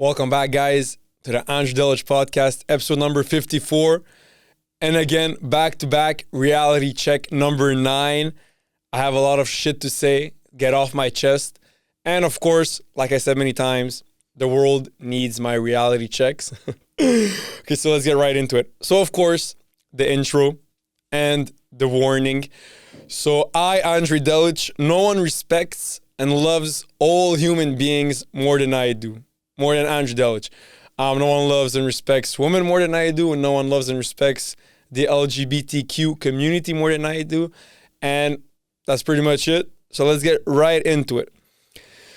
Welcome back, guys, to the Ange Delic podcast, episode number 54. And again, back-to-back reality check number 9. I have a lot of shit to say, get off my chest. And of course, like I said many times, the world needs my reality checks. Okay, so let's get right into it. So of course, the intro and the warning. So I, Andre Delic, no one respects and loves all human beings more than I do. More than Andre Delic. No one loves and respects women more than I do, and no one loves and respects the LGBTQ community more than I do. And that's pretty much it. So let's get right into it.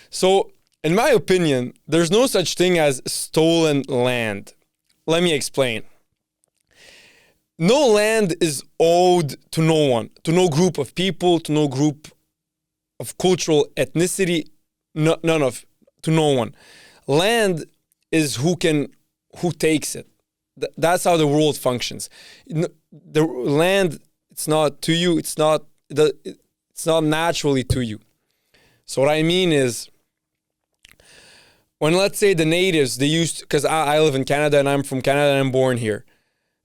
So, in my opinion, there's no such thing as stolen land. Let me explain. No land is owed to no one, to no group of people, to no group of cultural ethnicity, to no one. Land is who takes it. That's how the world functions. The land, it's not to you. It's not naturally to you. So what I mean is, when let's say the natives, they used, because I live in Canada and I'm from Canada and I'm born here,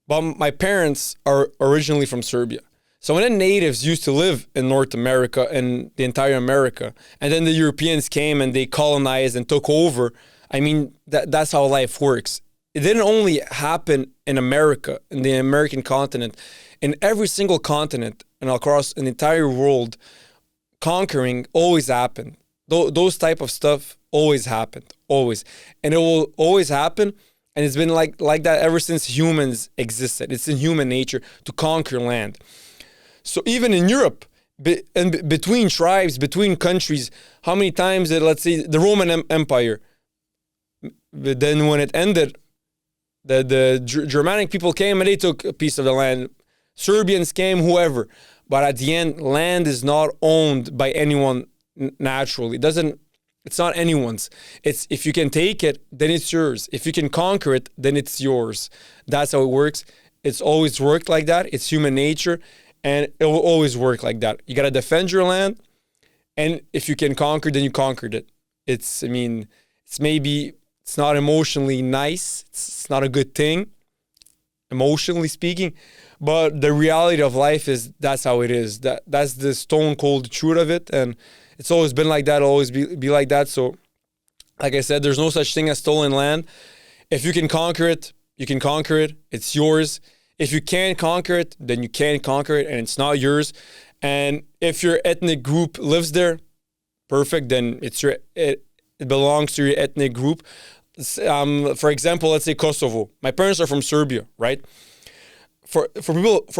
but my parents are originally from Serbia. So when the natives used to live in North America and the entire America, and then the Europeans came and they colonized and took over, I mean, that's how life works. It didn't only happen in America, in the American continent. In every single continent and across an entire world, conquering always happened. Those type of stuff always happened, always. And it will always happen. And it's been like that ever since humans existed. It's in human nature to conquer land. So even in Europe, and between tribes, between countries, how many times did, let's say, the Roman Empire, but then when it ended, the Germanic people came and they took a piece of the land. Serbians came, whoever. But at the end, land is not owned by anyone naturally. It's not anyone's. It's, if you can take it, then it's yours. If you can conquer it, then it's yours. That's how it works. It's always worked like that. It's human nature. And it will always work like that. You got to defend your land. And if you can conquer, then you conquered it. It's not emotionally nice. It's not a good thing, emotionally speaking. But the reality of life is that's how it is. That's the stone cold truth of it. And it's always been like that, always be like that. So, like I said, there's no such thing as stolen land. If you can conquer it, you can conquer it. It's yours. If you can't conquer it, then you can't conquer it and it's not yours. And if your ethnic group lives there, perfect, then it belongs to your ethnic group. For example, let's say Kosovo. My parents are from Serbia, right? For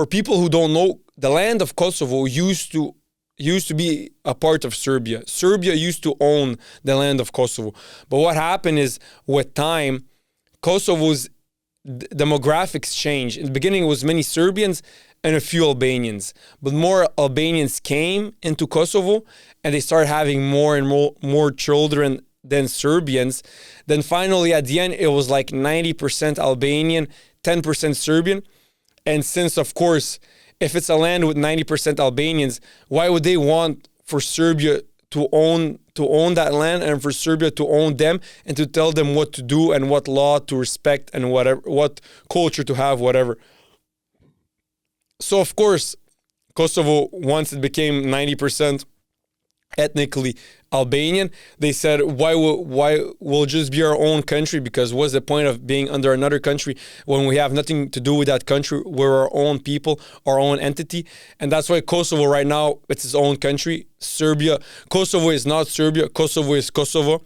people who don't know, the land of Kosovo used to be a part of Serbia. Serbia used to own the land of Kosovo. But what happened is, with time, Kosovo's demographics changed. In the beginning, it was many Serbians and a few Albanians. But more Albanians came into Kosovo, and they started having more and more children than Serbians. Then finally, at the end, it was like 90% Albanian, 10% Serbian. And since, of course, if it's a land with 90% Albanians, why would they want for Serbia to own that land and for Serbia to own them and to tell them what to do and what law to respect and whatever, what culture to have, whatever. So, of course, Kosovo, once it became 90% ethnically Albanian, they said, why will just be our own country? Because what's the point of being under another country when we have nothing to do with that country? We're our own people, our own entity. And that's why Kosovo right now, it's its own country. Kosovo is not Serbia. Kosovo is Kosovo.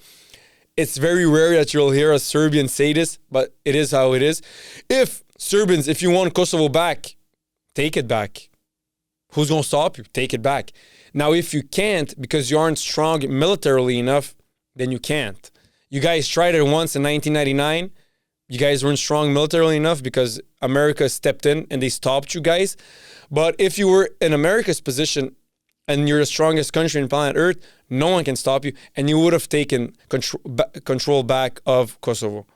It's very rare that you'll hear a Serbian say this, but it is how it is. If you want Kosovo back, take it back. Who's going to stop you? Take it back. Now, if you can't, because you aren't strong militarily enough, then you can't. You guys tried it once in 1999. You guys weren't strong militarily enough because America stepped in and they stopped you guys. But if you were in America's position and you're the strongest country on planet Earth, no one can stop you, and you would have taken control back of Kosovo.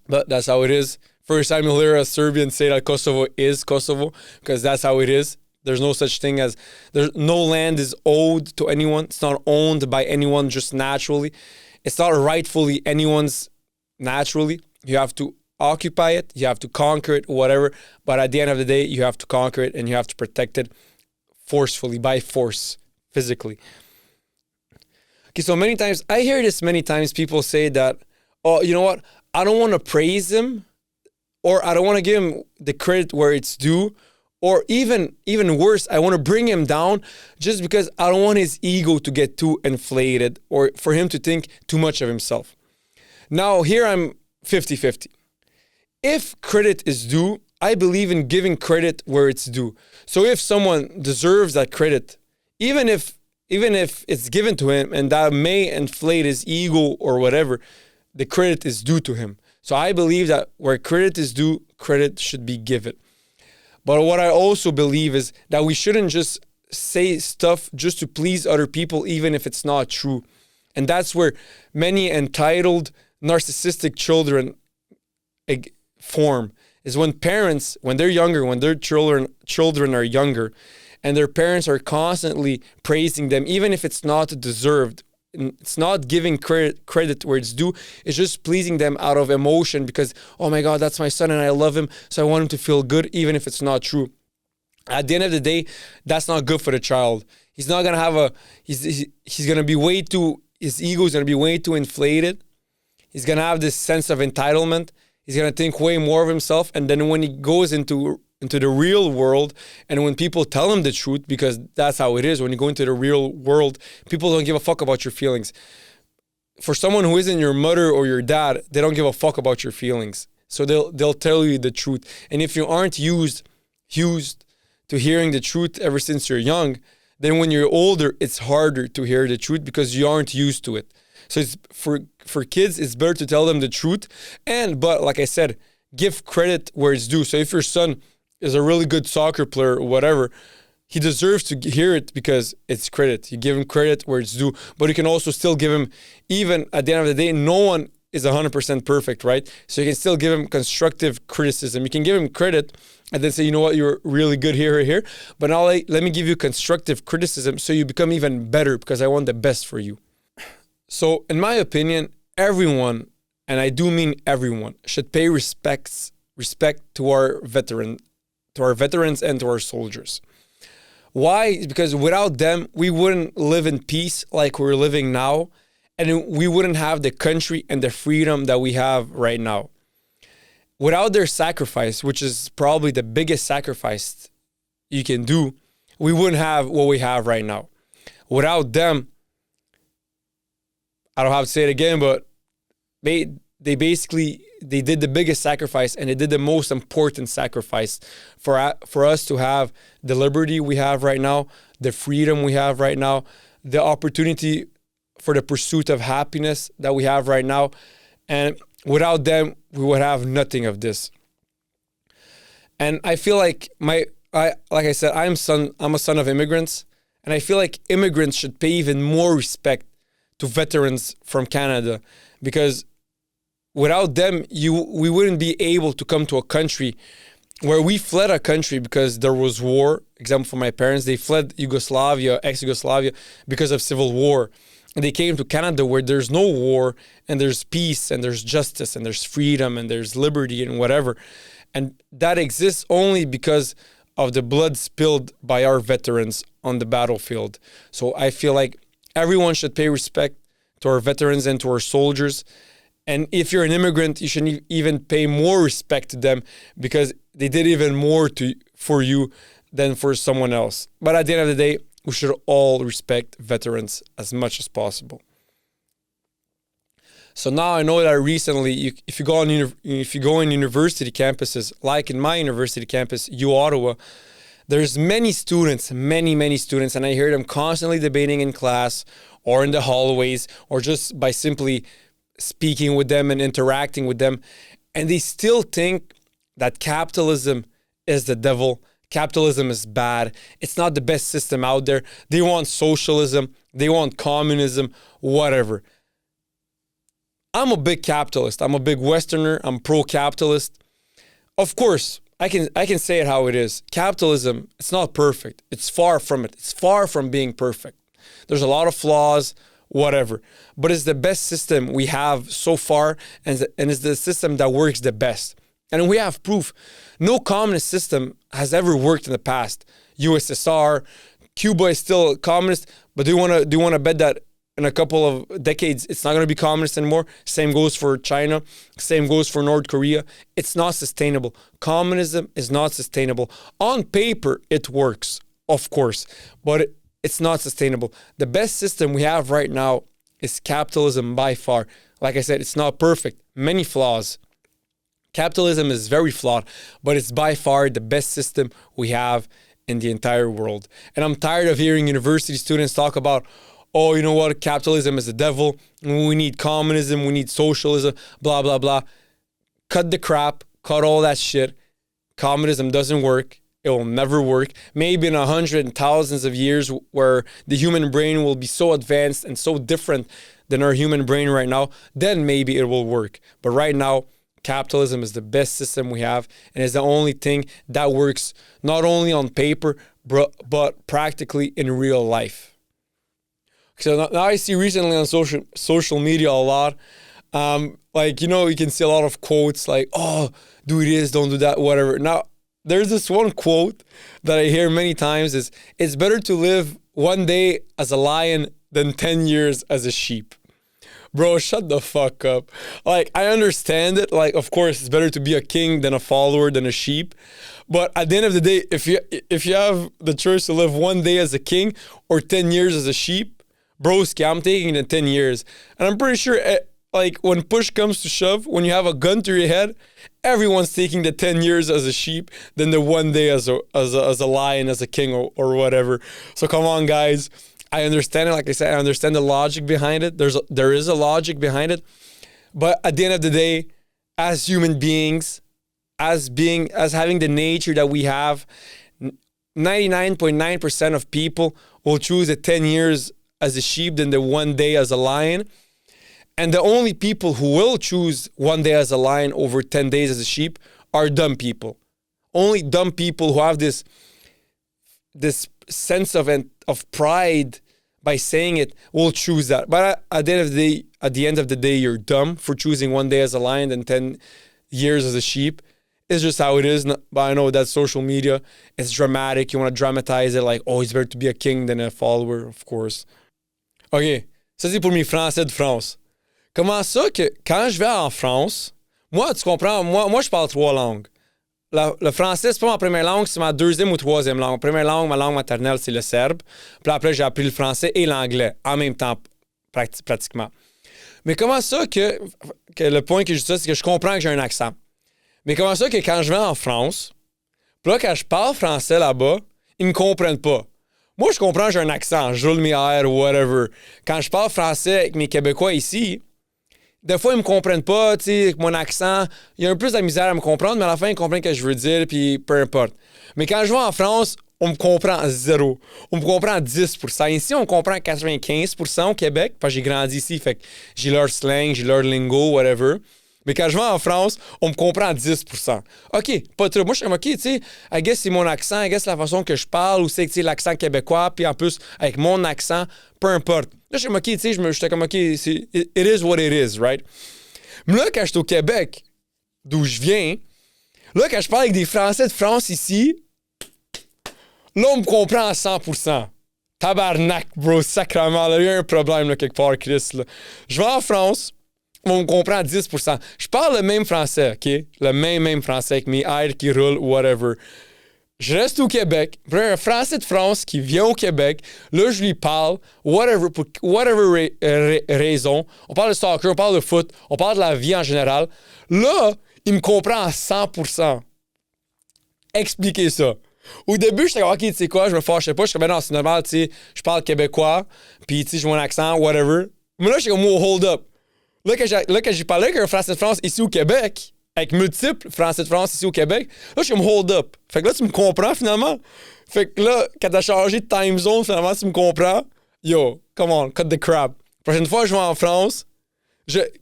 But that's how it is. First time you'll hear a Serbian say that Kosovo is Kosovo, because that's how it is. There's no such thing as, no land is owed to anyone. It's not owned by anyone just naturally. It's not rightfully anyone's naturally. You have to occupy it, you have to conquer it, whatever. But at the end of the day, you have to conquer it and you have to protect it forcefully, by force, physically. Okay, so I hear this many times, people say that, oh, you know what? I don't want to praise him, or I don't want to give him the credit where it's due, or even worse, I want to bring him down just because I don't want his ego to get too inflated or for him to think too much of himself. Now, here I'm 50-50. If credit is due, I believe in giving credit where it's due. So if someone deserves that credit, even if it's given to him and that may inflate his ego or whatever, the credit is due to him. So I believe that where credit is due, credit should be given. But what I also believe is that we shouldn't just say stuff just to please other people, even if it's not true. And that's where many entitled, narcissistic children form, is when parents, when they're younger, when their children are younger, and their parents are constantly praising them, even if it's not deserved. It's not giving credit where it's due. It's just pleasing them out of emotion because, oh my God, that's my son and I love him, so I want him to feel good, even if it's not true. At the end of the day, that's not good for the child. He's not gonna have he's gonna be his ego is gonna be way too inflated. He's gonna have this sense of entitlement. He's gonna think way more of himself, and then when he goes into the real world, and when people tell him the truth, because that's how it is, when you go into the real world, people don't give a fuck about your feelings. For someone who isn't your mother or your dad, they don't give a fuck about your feelings. So they'll tell you the truth. And if you aren't used to hearing the truth ever since you're young, then when you're older, it's harder to hear the truth because you aren't used to it. So it's for kids, it's better to tell them the truth. But like I said, give credit where it's due. So if your son is a really good soccer player or whatever, he deserves to hear it because it's credit. You give him credit where it's due, but you can also still give him, even at the end of the day, no one is 100% perfect, right? So you can still give him constructive criticism. You can give him credit and then say, you know what, you're really good here. But now let me give you constructive criticism so you become even better because I want the best for you. So in my opinion, everyone, and I do mean everyone, should pay respect to our veterans and to our soldiers. Why? Because without them, we wouldn't live in peace like we're living now, and we wouldn't have the country and the freedom that we have right now. Without their sacrifice, which is probably the biggest sacrifice you can do, we wouldn't have what we have right now. Without them, I don't have to say it again, but they did the biggest sacrifice, and they did the most important sacrifice for us to have the liberty we have right now, the freedom we have right now, the opportunity for the pursuit of happiness that we have right now. And without them, we would have nothing of this. And I feel like like I said, I'm a son of immigrants, and I feel like immigrants should pay even more respect to veterans from Canada, because without them, we wouldn't be able to come to a country where we fled a country because there was war. Example for my parents, they fled ex-Yugoslavia, because of civil war. And they came to Canada where there's no war, and there's peace, and there's justice, and there's freedom, and there's liberty, and whatever. And that exists only because of the blood spilled by our veterans on the battlefield. So I feel like everyone should pay respect to our veterans and to our soldiers. And if you're an immigrant, you should even pay more respect to them because they did even more for you than for someone else. But at the end of the day, we should all respect veterans as much as possible. So now I know that recently, if you go in university campuses, like in my university campus, Ottawa, there's many students, many students, and I hear them constantly debating in class or in the hallways or just by simply speaking with them and interacting with them. And they still think that capitalism is the devil. Capitalism is bad. It's not the best system out there. They want socialism. They want communism, whatever. I'm a big capitalist. I'm a big Westerner. I'm pro-capitalist. Of course, I can say it how it is. Capitalism, it's not perfect. It's far from it. It's far from being perfect. There's a lot of flaws, whatever. But it's the best system we have so far, and it's the system that works the best. And we have proof. No communist system has ever worked in the past. USSR, Cuba is still communist, but do you want to bet that in a couple of decades it's not going to be communist anymore? Same goes for China. Same goes for North Korea. It's not sustainable. Communism is not sustainable. On paper, it works, of course, but it's not sustainable. The best system we have right now is capitalism by far. Like I said, it's not perfect. Many flaws. Capitalism is very flawed, but it's by far the best system we have in the entire world. And I'm tired of hearing university students talk about, oh, you know what, capitalism is the devil, we need communism, we need socialism, blah, blah, blah. Cut the crap, cut all that shit. Communism doesn't work. It will never work. Maybe in 100 and thousands of years where the human brain will be so advanced and so different than our human brain right now, then maybe it will work. But right now, capitalism is the best system we have, and is the only thing that works not only on paper, but practically in real life. So now I see recently on social media a lot, like, you know, you can see a lot of quotes like, oh, do this, don't do that, whatever. Now, there's this one quote that I hear many times is, it's better to live one day as a lion than 10 years as a sheep. Bro, shut the fuck up. Like, I understand it. Like, of course, it's better to be a king than a follower than a sheep. But at the end of the day, if you have the choice to live one day as a king or 10 years as a sheep, broski, I'm taking the 10 years. And I'm pretty sure, like, when push comes to shove, when you have a gun to your head, everyone's taking the 10 years as a sheep than the one day as a lion, as a king or whatever. So come on, guys. I understand it. Like I said, I understand the logic behind it. There is a logic behind it. But at the end of the day, as human beings, as having the nature that we have, 99.9% of people will choose the 10 years as a sheep than the one day as a lion. And the only people who will choose one day as a lion over 10 days as a sheep are dumb people. Only dumb people who have this sense of pride by saying it will choose that. But at the end of the day, you're dumb for choosing one day as a lion and 10 years as a sheep. It's just how it is. But I know that social media, it's dramatic. You want to dramatize it like, oh, it's better to be a king than a follower, of course. OK, ça c'est pour mes Français de France. Comment ça que quand je vais en France, moi, tu comprends, moi je parle 3 langues. Le français, c'est pas ma première langue, c'est ma deuxième ou troisième langue. Ma première langue, ma langue maternelle, c'est le serbe. Puis après, j'ai appris le français et l'anglais en même temps, pratiquement. Mais comment ça que le point que je dis ça, c'est que je comprends que j'ai un accent. Mais comment ça que quand je vais en France, puis là, quand je parle français là-bas, ils me comprennent pas. Moi, je comprends que j'ai un accent, je roule mes airs ou whatever. Quand je parle français avec mes Québécois ici, des fois, ils me comprennent pas, tu sais, avec mon accent. Il y a un peu de misère à me comprendre, mais à la fin, ils comprennent ce que je veux dire, puis peu importe. Mais quand je vais en France, on me comprend à 0. On me comprend à 10%. Ici, on comprend à 95% au Québec, parce que j'ai grandi ici, fait que j'ai leur slang, j'ai leur lingo, whatever. Mais quand je vais en France, on me comprend à 10%. OK, pas trop. Moi, je suis comme, OK, tu sais, I guess c'est mon accent, I guess la façon que je parle, ou c'est l'accent québécois, puis en plus, avec mon accent, peu importe. Là, je suis comme, OK, tu sais, j'étais comme, OK, it is what it is, right? Mais là, quand je suis au Québec, d'où je viens, là, quand je parle avec des Français de France ici, là, on me comprend à 100%. Tabarnak, bro, sacrément, là, il y a un problème, là, quelque part, Chris, là. Je vais en France, on me comprend à 10%. Je parle le même français, OK? Le même français avec mes airs qui roulent, whatever. Je reste au Québec. Puis un Français de France qui vient au Québec, là, je lui parle, whatever, pour whatever raison. On parle de soccer, on parle de foot, on parle de la vie en général. Là, il me comprend à 100%. Expliquez ça. Au début, j'étais comme, OK, tu sais quoi, je me fâchais pas. Je suis comme, non, c'est normal, tu sais, je parle québécois, puis tu sais, j'ai mon accent, whatever. Mais là, j'étais comme, oh, hold up. Là, que j'ai parlé avec un Français de France ici au Québec, avec multiples Français de France ici au Québec, là, je suis comme hold up. Fait que là, tu me comprends finalement. Fait que là, quand t'as changé de time zone, finalement, tu me comprends. Yo, come on, cut the crap. Prochaine fois, je vais en France,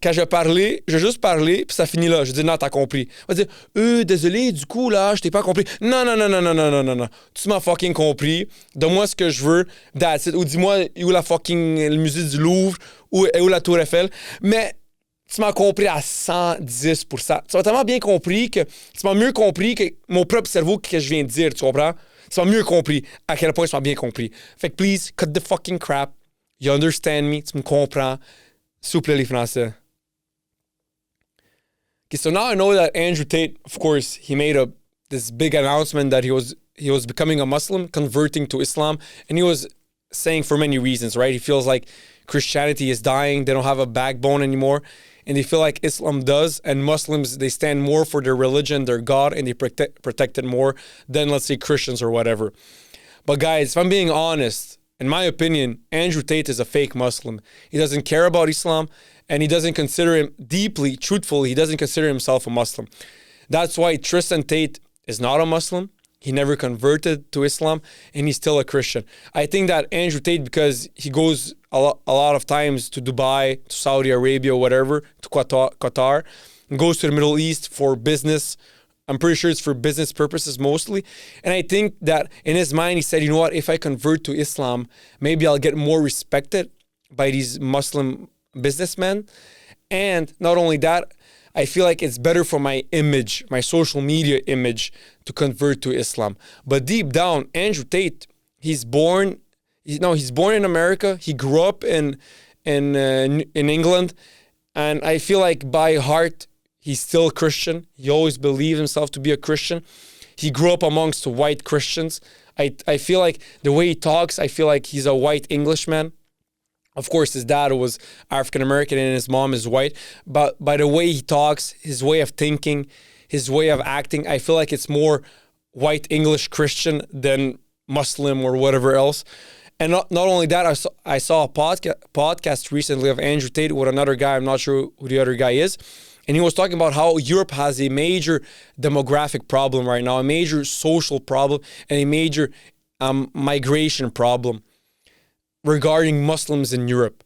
Quand je vais parler, je vais juste parler, puis ça finit là. Je dis non, t'as compris. On va dire, désolé, du coup, là, je t'ai pas compris. Non, non, non, non, non, non, non, non, non. Tu m'as fucking compris. Donne-moi ce que je veux. That's it. Ou dis-moi où la fucking le musée du Louvre, où la Tour Eiffel. Mais tu m'as compris à 110%. Tu m'as tellement bien compris que tu m'as mieux compris que mon propre cerveau que je viens de dire, tu comprends? Tu m'as mieux compris à quel point tu m'as bien compris. Fait que please, cut the fucking crap. You understand me. Tu me comprends. S'il vous plaît, les Français. Okay, so now I know that Andrew Tate, of course, he made this big announcement that he was becoming a Muslim, converting to Islam, and he was saying for many reasons, right? He feels like Christianity is dying, they don't have a backbone anymore, and they feel like Islam does, and Muslims, they stand more for their religion, their God, and they protect it more than, let's say, Christians or whatever. But guys, if I'm being honest, in my opinion, Andrew Tate is a fake Muslim. He doesn't care about Islam, and he doesn't consider him deeply, truthfully, he doesn't consider himself a Muslim. That's why Tristan Tate is not a Muslim. He never converted to Islam, and he's still a Christian. I think that Andrew Tate, because he goes a lot of times to Dubai, to Saudi Arabia, whatever, to Qatar, and goes to the Middle East for business. I'm pretty sure it's for business purposes mostly. And I think that in his mind, he said, you know what, if I convert to Islam, maybe I'll get more respected by these Muslim businessmen. And not only that, I feel like it's better for my image, my social media image, to convert to Islam. But deep down, Andrew Tate, he's born in America. He grew up in England. And I feel like by heart, he's still a Christian. He always believed himself to be a Christian. He grew up amongst white Christians. I feel like the way he talks, I feel like he's a white Englishman. Of course, his dad was African-American and his mom is white. But by the way he talks, his way of thinking, his way of acting, I feel like it's more white English Christian than Muslim or whatever else. And not only that, I saw a podcast recently of Andrew Tate with another guy. I'm not sure who the other guy is. And he was talking about how Europe has a major demographic problem right now, a major social problem, and a major migration problem regarding Muslims in Europe.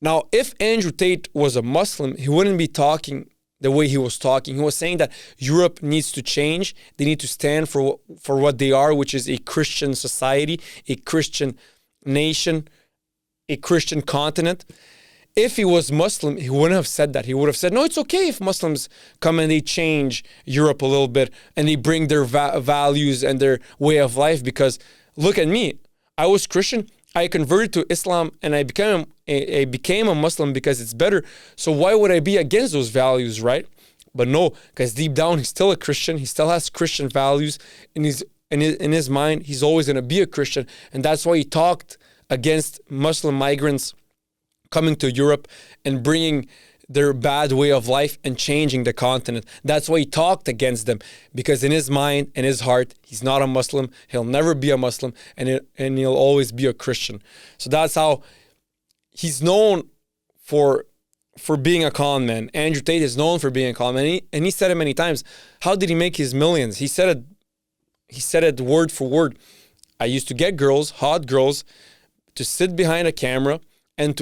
Now, if Andrew Tate was a Muslim, he wouldn't be talking the way he was talking. He was saying that Europe needs to change. They need to stand for what they are, which is a Christian society, a Christian nation, a Christian continent. If he was Muslim, he wouldn't have said that. He would have said, no, it's okay if Muslims come and they change Europe a little bit and they bring their values and their way of life, because look at me. I was Christian. I converted to Islam and I became a Muslim because it's better. So why would I be against those values, right? But no, because deep down, he's still a Christian. He still has Christian values. And in his mind, he's always going to be a Christian. And that's why he talked against Muslim migrants coming to Europe and bringing their bad way of life and changing the continent. That's why he talked against them, because in his mind and his heart, he's not a Muslim. He'll never be a Muslim, and he'll always be a Christian. So that's how he's known for being a con man. Andrew Tate is known for being a con man, and he said it many times. How did he make his millions? He said it word for word. I used to get girls, hot girls, to sit behind a camera and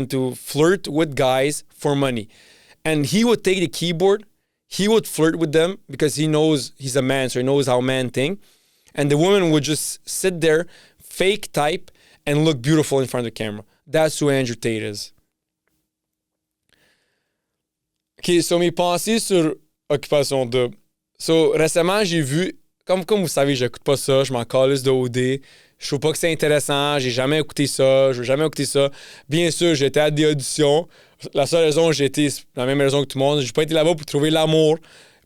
to flirt with guys for money. And he would take the keyboard, he would flirt with them because he knows he's a man, so he knows how men think. And the woman would just sit there, fake type, and look beautiful in front of the camera. That's who Andrew Tate is. OK, so mes pensées sur Occupation Double. So, récemment, j'ai vu, comme vous savez, j'écoute pas ça, je m'en calisse de OD. Je trouve pas que c'est intéressant, j'ai jamais écouté ça, je veux jamais écouter ça. Bien sûr, j'étais à des auditions. La seule raison j'ai été, la même raison que tout le monde, j'ai pas été là-bas pour trouver l'amour.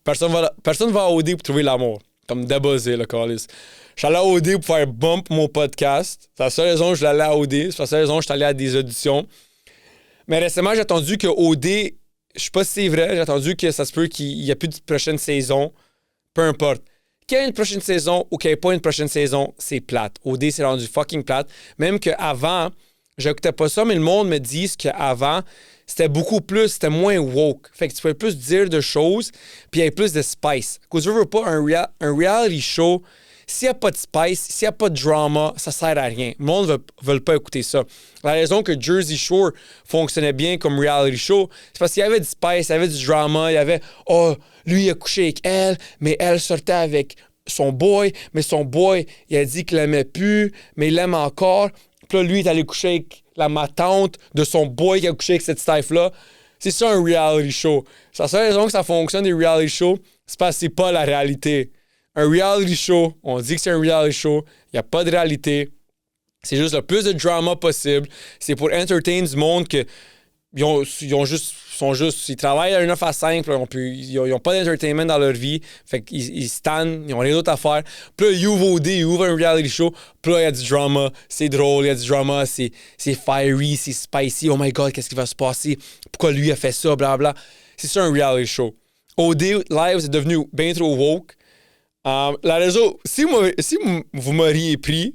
Personne va à OD pour trouver l'amour. Comme débuzzé, le calice. Je suis allé à OD pour faire bump mon podcast. C'est la seule raison que je suis allé à OD. C'est la seule raison que je suis allé à des auditions. Mais récemment, j'ai entendu que OD, je sais pas si c'est vrai, j'ai entendu que ça se peut qu'il y a plus de prochaine saison. Peu importe. Qu'il y ait une prochaine saison ou qu'il n'y ait pas une prochaine saison, c'est plate. OD, c'est rendu fucking plate. Même qu'avant, j'écoutais pas ça, mais le monde me dit qu'avant, c'était moins woke. Fait que tu pouvais plus dire de choses, puis il y avait plus de spice. Parce que je veux pas, un reality show, S'il n'y a pas de spice, s'il n'y a pas de drama, ça sert à rien. Le monde ne veut pas écouter ça. La raison que Jersey Shore fonctionnait bien comme reality show, c'est parce qu'il y avait du spice, il y avait du drama, il y avait « Oh, lui, il a couché avec elle, mais elle sortait avec son boy, mais son boy, il a dit qu'il l'aimait plus, mais il l'aime encore. » Puis là, lui, il est allé coucher avec ma tante de son boy qui a couché avec cette staff-là. C'est ça un reality show. C'est la seule raison que ça fonctionne des reality shows, c'est parce que c'est pas la réalité. Un reality show, on dit que c'est un reality show, il n'y a pas de réalité. C'est juste le plus de drama possible. C'est pour entertain du monde que ils travaillent à 9 à 5, ils n'ont pas d'entertainment dans leur vie. Fait qu'ils stannent, ils n'ont rien d'autre à faire. Puis là, ils ouvrent un reality show. Puis là, il y a du drama, c'est drôle, il y a du drama, c'est fiery, c'est spicy. Oh my God, qu'est-ce qui va se passer? Pourquoi lui a fait ça, blablabla. C'est ça un reality show. OD Live, c'est devenu bien trop woke. La raison, si vous m'auriez pris,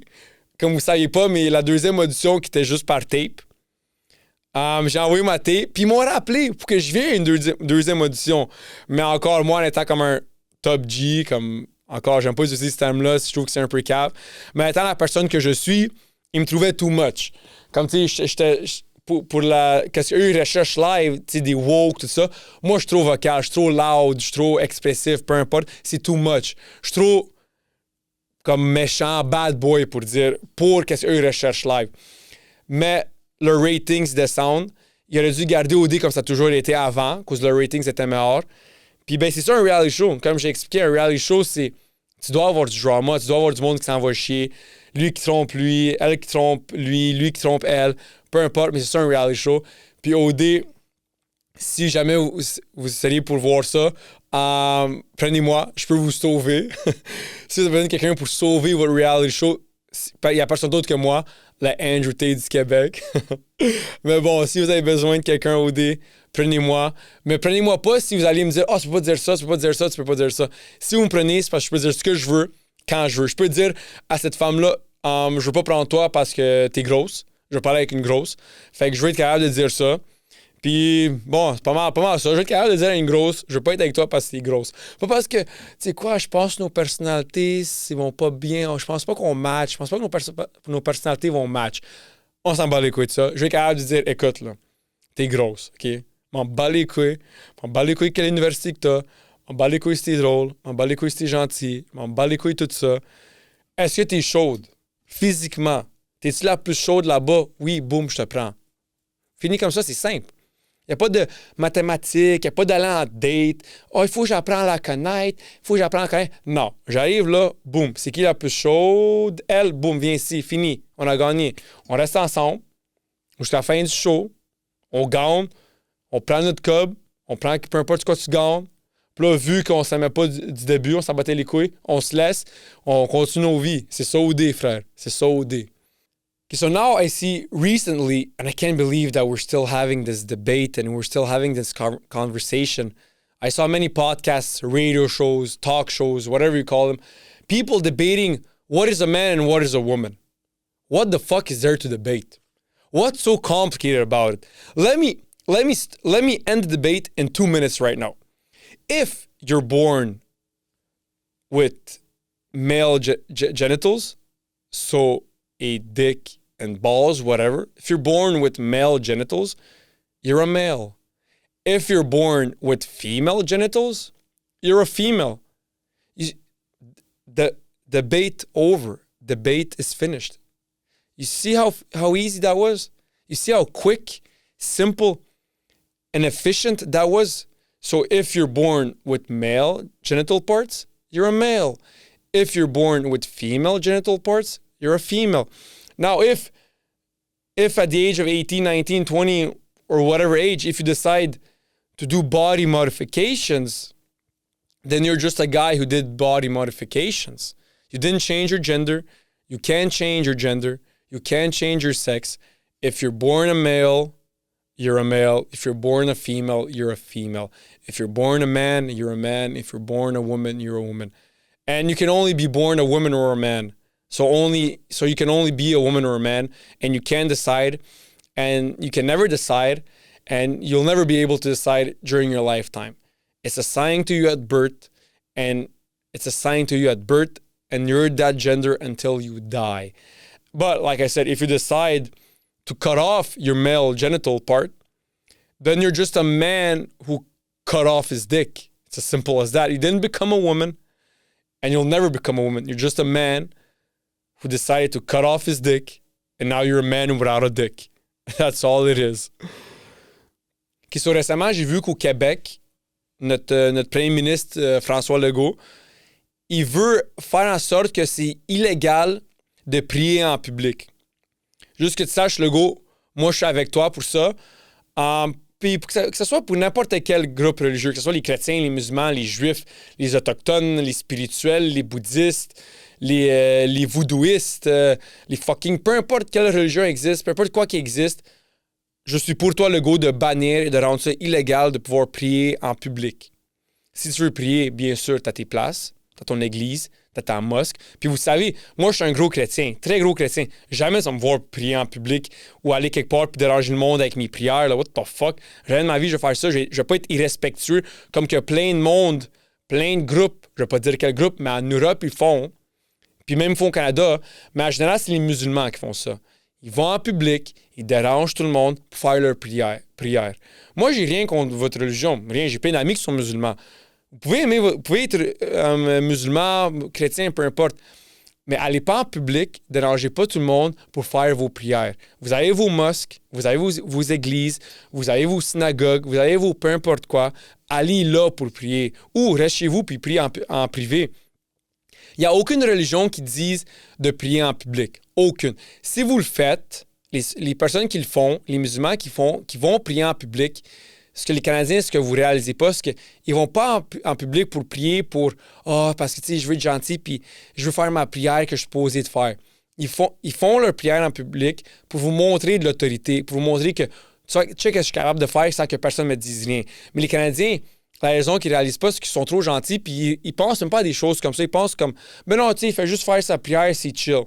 comme vous ne saviez pas, mais la deuxième audition qui était juste par tape, j'ai envoyé ma tape, puis ils m'ont rappelé pour que je vienne à une deuxième audition. Mais encore, moi, en étant comme un top G, comme encore, j'aime pas utiliser ce terme-là, je trouve que c'est un peu cave. Mais étant la personne que je suis, ils me trouvaient too much. Comme tu sais, qu'est-ce qu'eux ils recherchent live, tu sais, des woke, tout ça. Moi, je suis trop vocal, je suis trop loud, je suis trop expressif, peu importe. C'est too much. Je suis trop comme méchant, bad boy pour qu'est-ce qu'eux ils recherchent live. Mais leurs ratings descendent. Il aurait dû garder OD comme ça a toujours été avant, à cause de leurs ratings étaient meilleurs. Puis ben c'est ça un reality show. Comme j'ai expliqué, un reality show, c'est tu dois avoir du drama, tu dois avoir du monde qui s'en va chier, lui qui trompe lui, elle qui trompe lui qui trompe elle, peu importe, mais c'est ça un reality show. Puis OD, si jamais vous seriez pour voir ça, prenez-moi, je peux vous sauver. Si vous avez besoin de quelqu'un pour sauver votre reality show, il n'y a personne d'autre que moi, le Andrew Tate du Québec. Mais bon, si vous avez besoin de quelqu'un OD, prenez-moi. Mais prenez-moi pas si vous allez me dire « Ah, tu peux pas dire ça, tu peux pas dire ça, tu peux pas dire ça. » Si vous me prenez, c'est parce que je peux dire ce que je veux, quand je veux. Je peux dire à cette femme-là « Je veux pas prendre toi parce que t'es grosse. Je veux parler avec une grosse. » Fait que je veux être capable de dire ça. Puis, bon, c'est pas mal ça. Je veux être capable de dire à une grosse, je veux pas être avec toi parce que t'es grosse. Pas parce que, tu sais quoi, je pense que nos personnalités, ils vont pas bien. Je pense pas qu'on match. Je pense pas que nos personnalités vont match. On s'en bat les couilles de ça. Je veux être capable de dire, écoute, là, t'es grosse, OK? M'en bats les couilles. M'en bats les couilles quelle université que t'as. M'en bats les couilles si t'es drôle. M'en bats les couilles si t'es gentil. M'en bats les couilles tout ça. Est-ce que t'es chaude? Physiquement. T'es-tu la plus chaude là-bas? Oui, boum, je te prends. Fini comme ça, c'est simple. Il n'y a pas de mathématiques, il n'y a pas d'aller en date. Oh, il faut que j'apprenne à la connaître, il faut que j'apprenne à la connaître. Non, j'arrive là, boum, c'est qui la plus chaude? Elle, boum, viens ici, fini, on a gagné. On reste ensemble jusqu'à la fin du show, on gagne, on prend notre cob, on prend peu importe ce que tu gagnes. Puis là, vu qu'on ne s'aimait pas du début, on s'en battait les couilles, on se laisse, on continue nos vies. C'est ça OD, frère, c'est ça OD. Okay, so now I see recently, and I can't believe that we're still having this debate and we're still having this conversation. I saw many podcasts, radio shows, talk shows, whatever you call them, people debating what is a man and what is a woman. What the fuck is there to debate? What's so complicated about it? Let me end the debate in 2 minutes right now. If you're born with male genitals, so a dick and balls, whatever. If you're born with male genitals, you're a male. If you're born with female genitals, you're a female. The debate over. Debate is finished. You see how easy that was? You see how quick, simple, and efficient that was? So if you're born with male genital parts, you're a male. If you're born with female genital parts, you're a female. Now, if at the age of 18, 19, 20, or whatever age, if you decide to do body modifications, then you're just a guy who did body modifications. You didn't change your gender. You can't change your gender. You can't change your sex. If you're born a male, you're a male. If you're born a female, you're a female. If you're born a man, you're a man. If you're born a woman, you're a woman. And you can only be born a woman or a man. So you can only be a woman or a man, and you can decide, and you can never decide, and you'll never be able to decide during your lifetime. It's assigned to you at birth, and it's assigned to you at birth and you're that gender until you die. But like I said, if you decide to cut off your male genital part, then you're just a man who cut off his dick. It's as simple as that. You didn't become a woman, and you'll never become a woman. You're just a man who decided to cut off his dick, and now you're a man without a dick. That's all it is. Okay, so récemment, j'ai vu qu'au Québec, notre premier ministre, François Legault, il veut faire en sorte que c'est illégal de prier en public. Juste que tu saches, Legault, moi, je suis avec toi pour ça. Puis que ce soit pour n'importe quel groupe religieux, que ce soit les chrétiens, les musulmans, les juifs, les autochtones, les spirituels, les bouddhistes, les voodooistes, les fucking... Peu importe quelle religion existe, peu importe quoi qui existe, je suis pour toi, Legault, de bannir et de rendre ça illégal de pouvoir prier en public. Si tu veux prier, bien sûr, t'as tes places, t'as ton église, t'as ta mosque. Puis vous savez, moi, je suis un gros chrétien, très gros chrétien. Jamais ça me voir prier en public ou aller quelque part puis déranger le monde avec mes prières. Là, what the fuck? Jamais de ma vie, je vais faire ça. Je vais pas être irrespectueux comme que plein de monde, plein de groupes, je vais pas dire quel groupe, mais en Europe, ils font. Puis même ils font au Canada. Mais en général, c'est les musulmans qui font ça. Ils vont en public, ils dérangent tout le monde pour faire leur prière. Moi, j'ai rien contre votre religion. Rien. J'ai plein d'amis qui sont musulmans. Vous pouvez être musulman, chrétien, peu importe. Mais allez pas en public, dérangez pas tout le monde pour faire vos prières. Vous avez vos mosques, vous avez vos églises, vous avez vos synagogues, vous avez vos peu importe quoi. Allez là pour prier. Ou restez chez vous puis priez en privé. Il n'y a aucune religion qui dise de prier en public. Aucune. Si vous le faites, les personnes qui le font, les musulmans qui vont prier en public, ce que les Canadiens, ce que vous réalisez pas, c'est qu'ils vont pas en public pour prier parce que tu sais, je veux être gentil puis je veux faire ma prière que je suis posé de faire. Ils font leur prière en public pour vous montrer de l'autorité, pour vous montrer que tu sais que je suis capable de faire sans que personne me dise rien. Mais les Canadiens, la raison qu'ils réalisent pas, c'est qu'ils sont trop gentils puis ils pensent même pas à des choses comme ça. Ils pensent comme, ben non, tu sais, il fait juste faire sa prière, c'est chill.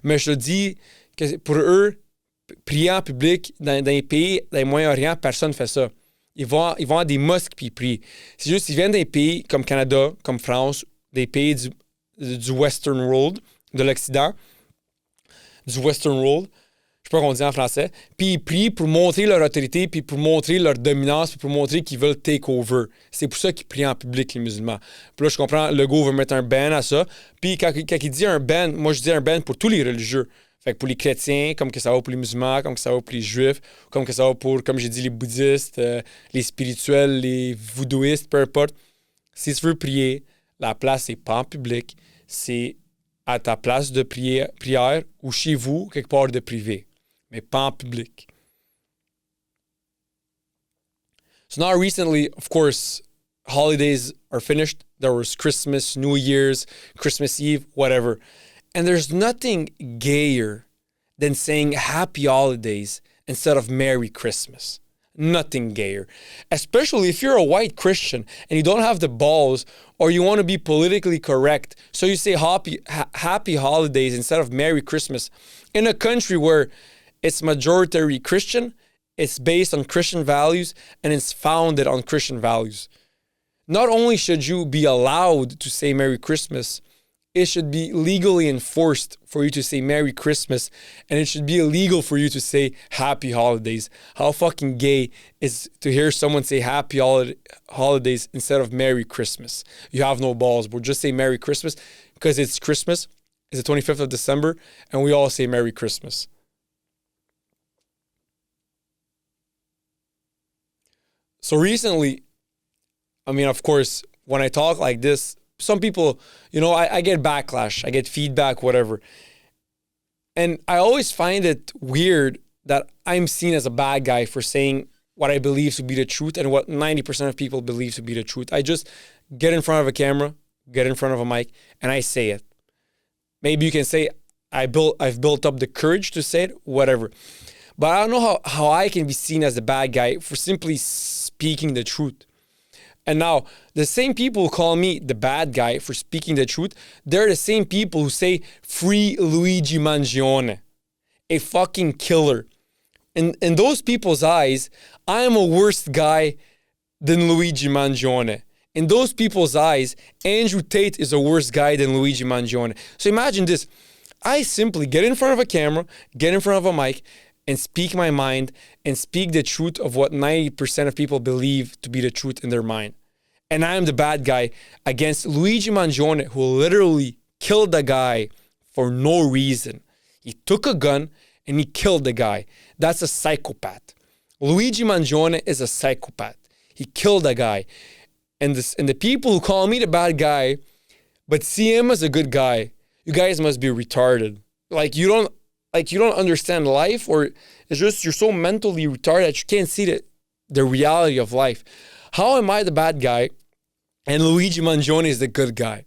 Mais je te dis que pour eux, prier en public dans les pays, dans les Moyen-Orient, personne ne fait ça. Ils vont à des mosques puis ils prient. C'est juste qu'ils viennent des pays comme Canada, comme France, des pays du Western World, de l'Occident, du Western World, je sais pas qu'on dit en français, puis ils prient pour montrer leur autorité, puis pour montrer leur dominance, puis pour montrer qu'ils veulent take over. C'est pour ça qu'ils prient en public, les musulmans. Puis là, je comprends, Legault veut mettre un ban à ça. Puis quand il dit un ban, moi je dis un ban pour tous les religieux. Fait que pour les chrétiens, comme que ça va pour les musulmans, comme que ça va pour les juifs, comme que ça va pour, comme j'ai dit, les bouddhistes, les spirituels, les voodooistes, peu importe. Si tu veux prier, la place, c'est pas en public, c'est à ta place de prière ou chez vous, quelque part de privé, mais pas en public. So now recently, of course, holidays are finished. There was Christmas, New Year's, Christmas Eve, whatever. And there's nothing gayer than saying happy holidays instead of Merry Christmas. Nothing gayer. Especially if you're a white Christian and you don't have the balls or you want to be politically correct. So you say happy holidays instead of Merry Christmas. In a country where it's majority Christian, it's based on Christian values, and it's founded on Christian values. Not only should you be allowed to say Merry Christmas, it should be legally enforced for you to say Merry Christmas, and it should be illegal for you to say Happy Holidays. How fucking gay is to hear someone say Happy Holidays instead of Merry Christmas? You have no balls, but just say Merry Christmas because it's Christmas. It's the 25th of December, and we all say Merry Christmas. So recently, I mean, of course, when I talk like this, some people, you know, I get backlash, I get feedback, whatever. And I always find it weird that I'm seen as a bad guy for saying what I believe to be the truth and what 90% of people believe to be the truth. I just get in front of a camera, get in front of a mic, and I say it. Maybe you can say I've built up the courage to say it, whatever. But I don't know how I can be seen as the bad guy for simply speaking the truth. And now, the same people who call me the bad guy for speaking the truth, they're the same people who say, free Luigi Mangione, a fucking killer. In those people's eyes, I am a worse guy than Luigi Mangione. in those people's eyes, Andrew Tate is a worse guy than Luigi Mangione. So imagine this. I simply get in front of a camera, get in front of a mic, and speak my mind and speak the truth of what 90% of people believe to be the truth in their mind. And I am the bad guy against Luigi Mangione, who literally killed a guy for no reason. He took a gun and he killed the guy. That's a psychopath. Luigi Mangione is a psychopath. He killed a guy. And the people who call me the bad guy, but see him as a good guy, you guys must be retarded. Like you don't understand life, or it's just you're so mentally retarded that you can't see the reality of life. How am I the bad guy and Luigi Mangione is the good guy?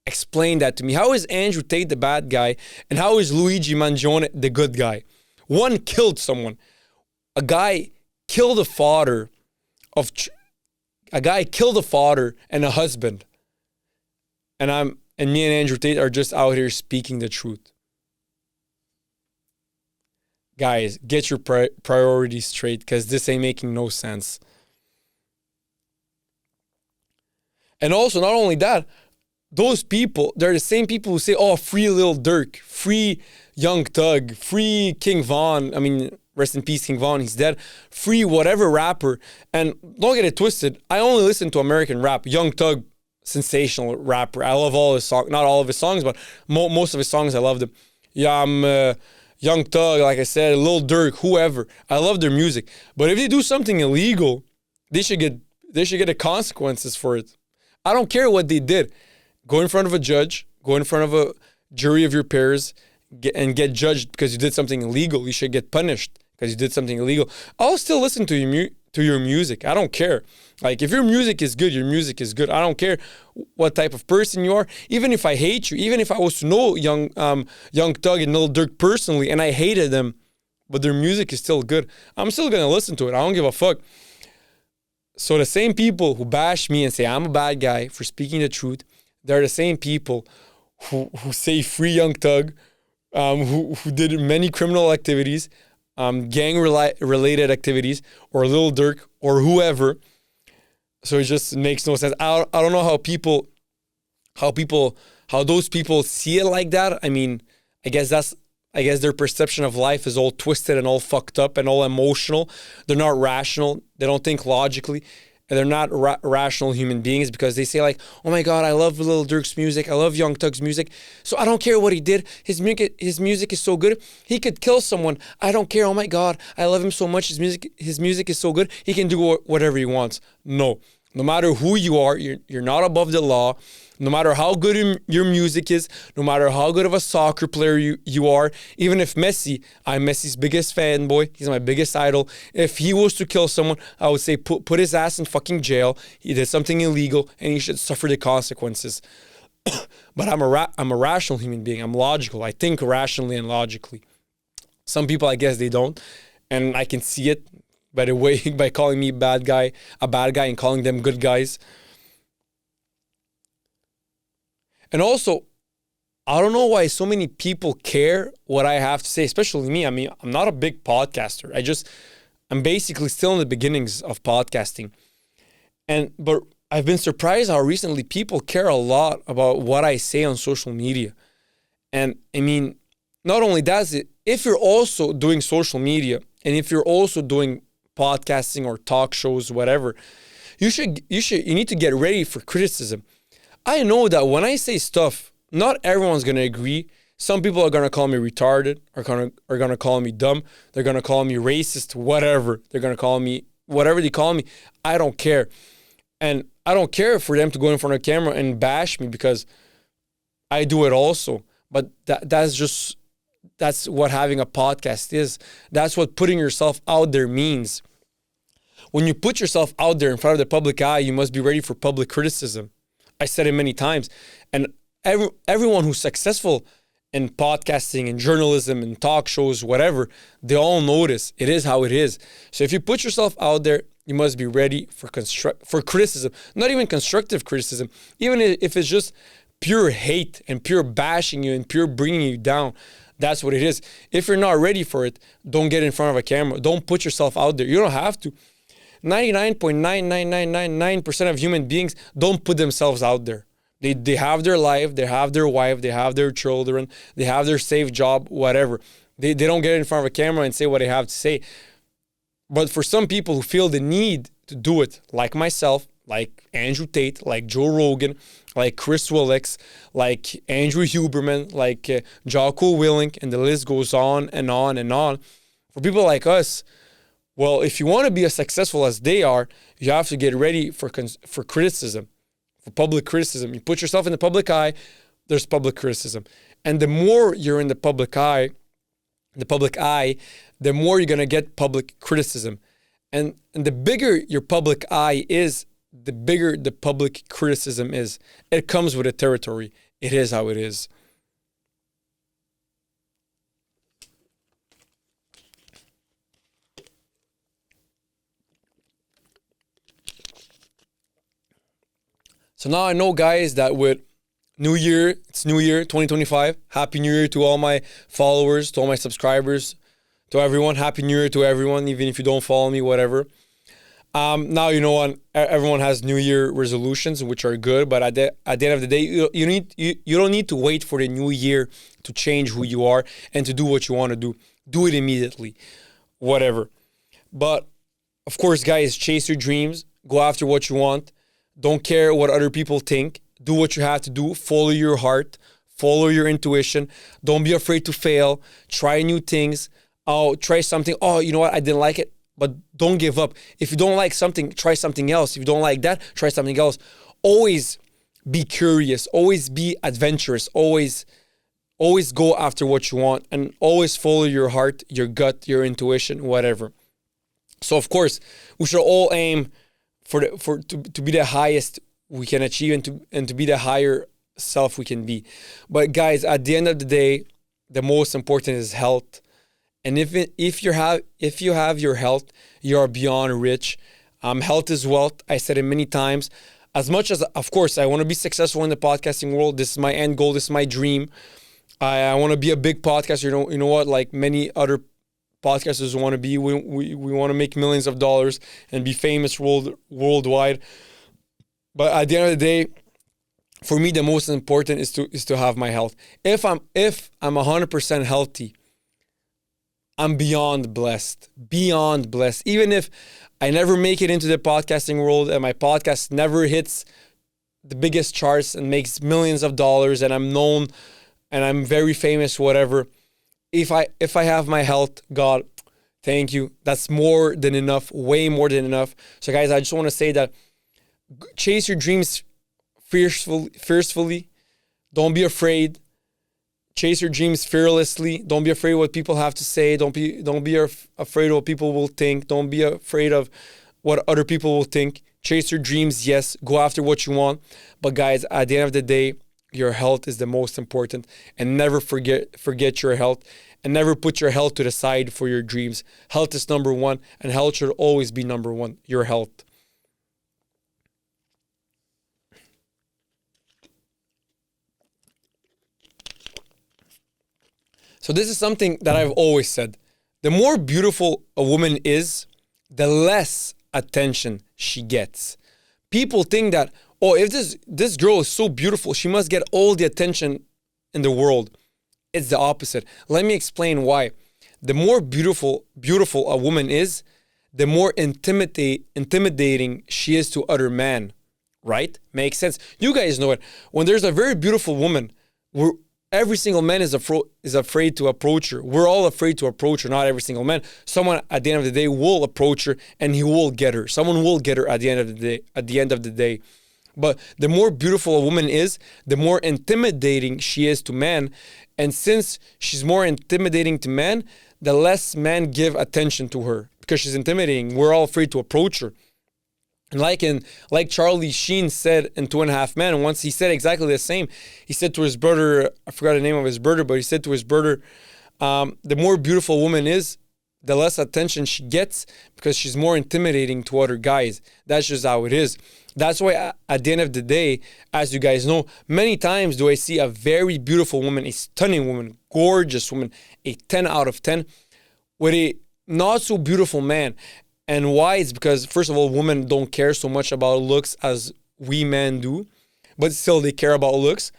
Explain that to me. How is Andrew Tate the bad guy and how is Luigi Mangione the good guy? One killed someone. A guy killed a father and a husband. And me and Andrew Tate are just out here speaking the truth. Guys, get your priorities straight, because this ain't making no sense. And also, not only that, those people, they're the same people who say, oh, free Lil Durk, free Young Thug, free King Von. I mean, rest in peace, King Von, he's dead. Free whatever rapper. And don't get it twisted, I only listen to American rap. Young Thug, sensational rapper. I love all his songs, not all of his songs, but most of his songs, I love them. Yeah, I'm Young Thug, like I said, Lil Durk, whoever. I love their music. But if they do something illegal, they should get the consequences for it. I don't care what they did. Go in front of a judge, go in front of a jury of your peers, and get judged because you did something illegal. You should get punished because you did something illegal. I'll still listen to your music. I don't care. Like, if your music is good, your music is good. I don't care what type of person you are. Even if I hate you, even if I was to know Young Thug and Lil Durk personally and I hated them, but their music is still good, I'm still going to listen to it. I don't give a fuck. So the same people who bash me and say I'm a bad guy for speaking the truth, they're the same people who say free Young Thug, who did many criminal activities, gang-related activities, or Lil Durk, or whoever. So it just makes no sense. I don't know how those people see it like that. I mean, I guess their perception of life is all twisted and all fucked up and all emotional. They're not rational. They don't think logically. And they're not rational human beings, because they say like, oh my God, I love Lil Durk's music. I love Young Thug's music. So I don't care what he did. His music is so good. He could kill someone. I don't care. Oh my God, I love him so much. His music is so good. He can do whatever he wants. No matter who you are, you're not above the law. No matter how good your music is, no matter how good of a soccer player you are, even if Messi, I'm Messi's biggest fanboy, he's my biggest idol. If he was to kill someone, I would say put his ass in fucking jail. He did something illegal and he should suffer the consequences. But I'm a rational human being. I'm logical. I think rationally and logically. Some people, I guess, they don't. And I can see it by calling me a bad guy and calling them good guys. And also, I don't know why so many people care what I have to say, especially me. I mean, I'm not a big podcaster. I'm basically still in the beginnings of podcasting. But I've been surprised how recently people care a lot about what I say on social media. And I mean, not only that, if you're also doing social media and if you're also doing podcasting or talk shows, whatever, you need to get ready for criticism. I know that when I say stuff, not everyone's going to agree. Some people are going to call me retarded, are going to call me dumb. They're going to call me racist, whatever. They're going to call me whatever they call me. I don't care. And I don't care for them to go in front of the camera and bash me, because I do it also. But that's what having a podcast is. That's what putting yourself out there means. When you put yourself out there in front of the public eye, you must be ready for public criticism. I said it many times. And everyone who's successful in podcasting and journalism and talk shows, whatever, they all know this. It is how it is. So if you put yourself out there, you must be ready for criticism. Not even constructive criticism. Even if it's just pure hate and pure bashing you and pure bringing you down. That's what it is. If you're not ready for it, don't get in front of a camera. Don't put yourself out there. You don't have to. 99.99999% of human beings don't put themselves out there. They have their life, they have their wife, they have their children, they have their safe job, whatever. They don't get in front of a camera and say what they have to say. But for some people who feel the need to do it, like myself, like Andrew Tate, like Joe Rogan, like Chris Willix, like Andrew Huberman, like Jocko Willink, and the list goes on and on and on. For people like us, well, if you want to be as successful as they are, you have to get ready for criticism, for public criticism. You put yourself in the public eye, there's public criticism. And the more you're in the public eye, the more you're going to get public criticism. And the bigger your public eye is, the bigger the public criticism is. It comes with the territory. It is how it is. So now I know, guys, that with New Year, it's New Year 2025. Happy New Year to all my followers, to all my subscribers, to everyone. Happy New Year to everyone, even if you don't follow me, whatever. Now, you know what? Everyone has New Year resolutions, which are good, but at the end of the day, you don't need to wait for the new year to change who you are and to do what you want to do. Do it immediately, whatever. But of course, guys, chase your dreams. Go after what you want. Don't care what other people think. Do what you have to do. Follow your heart. Follow your intuition. Don't be afraid to fail. Try new things. Oh, try something. Oh, you know what? I didn't like it. But don't give up. If you don't like something, try something else. If you don't like that, try something else. Always be curious. Always be adventurous. Always go after what you want, and always follow your heart, your gut, your intuition, whatever. So of course, we should all aim to be the highest we can achieve, and to be the higher self we can be. But guys, at the end of the day, the most important is health. And if you have your health, you are beyond rich. Health is wealth. I said it many times. As much as, of course, I want to be successful in the podcasting world. This is my end goal. This is my dream. I want to be a big podcaster. You know what? Like many other podcasters want to be. We want to make millions of dollars and be famous worldwide. But at the end of the day, for me, the most important is to have my health. If I'm 100% healthy, I'm beyond blessed. Even if I never make it into the podcasting world and my podcast never hits the biggest charts and makes millions of dollars and I'm known and I'm very famous, whatever. If I have my health, God, thank you. That's more than enough, way more than enough. So guys, I just want to say that chase your dreams fiercely. Don't be afraid. Chase your dreams fearlessly. Don't be afraid of what people have to say. Don't be afraid of what people will think. Don't be afraid of what other people will think. Chase your dreams, yes. Go after what you want. But guys, at the end of the day, your health is the most important. And never forget your health. And never put your health to the side for your dreams. Health is number one. And health should always be number one. Your health. So this is something that I've always said. The more beautiful a woman is, the less attention she gets. People think that, oh, if this girl is so beautiful, she must get all the attention in the world. It's the opposite. Let me explain why. The more beautiful a woman is, the more intimidating she is to other men. Right? Makes sense. You guys know it. When there's a very beautiful woman, every single man is afraid to approach her. We're all afraid to approach her, not every single man. Someone at the end of the day will approach her and he will get her. Someone will get her at the end of the day. But the more beautiful a woman is, the more intimidating she is to men. And since she's more intimidating to men, the less men give attention to her because she's intimidating. We're all afraid to approach her. And like Charlie Sheen said in 2.5 Men, once he said exactly the same. He said to his brother, I forgot the name of his brother, but he said to his brother, the more beautiful a woman is, the less attention she gets because she's more intimidating to other guys. That's just how it is. That's why at the end of the day, as you guys know, many times do I see a very beautiful woman, a stunning woman, gorgeous woman, a 10 out of 10, with a not so beautiful man. And why? It's because, first of all, women don't care so much about looks as we men do, but still they care about looks.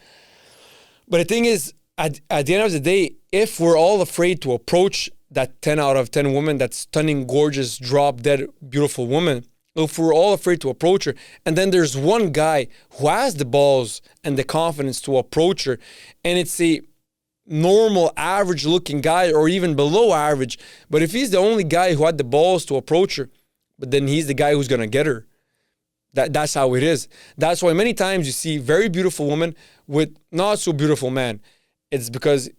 But the thing is, at the end of the day, if we're all afraid to approach that 10 out of 10 woman, that stunning, gorgeous, drop dead, beautiful woman, if we're all afraid to approach her, and then there's one guy who has the balls and the confidence to approach her, and it's a normal, average looking guy or even below average, but if he's the only guy who had the balls to approach her, but then he's the guy who's going to get her. That's how it is. That's why many times you see very beautiful women with not so beautiful men. It's because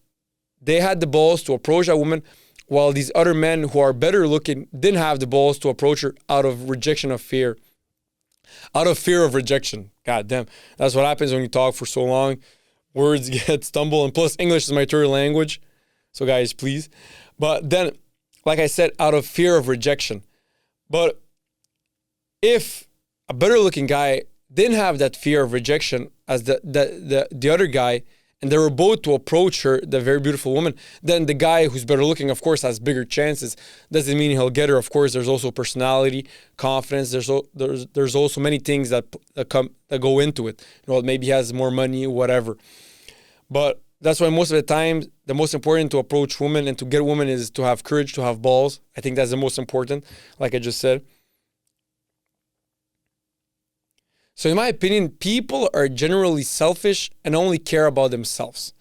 they had the balls to approach that woman, while these other men who are better looking didn't have the balls to approach her out of rejection of fear. Out of fear of rejection. God damn. That's what happens when you talk for so long. Words get stumbled. And plus, English is my third language. So guys, please. But then, like I said, out of fear of rejection. But if a better looking guy didn't have that fear of rejection as the other guy, and they were both to approach her, the very beautiful woman, then the guy who's better looking, of course, has bigger chances. Doesn't mean he'll get her. Of course, there's also personality, confidence. There's also many things that go into it. You know, maybe he has more money, whatever. But that's why most of the time, the most important to approach women and to get women is to have courage, to have balls. I think that's the most important, like I just said. So in my opinion, people are generally selfish and only care about themselves.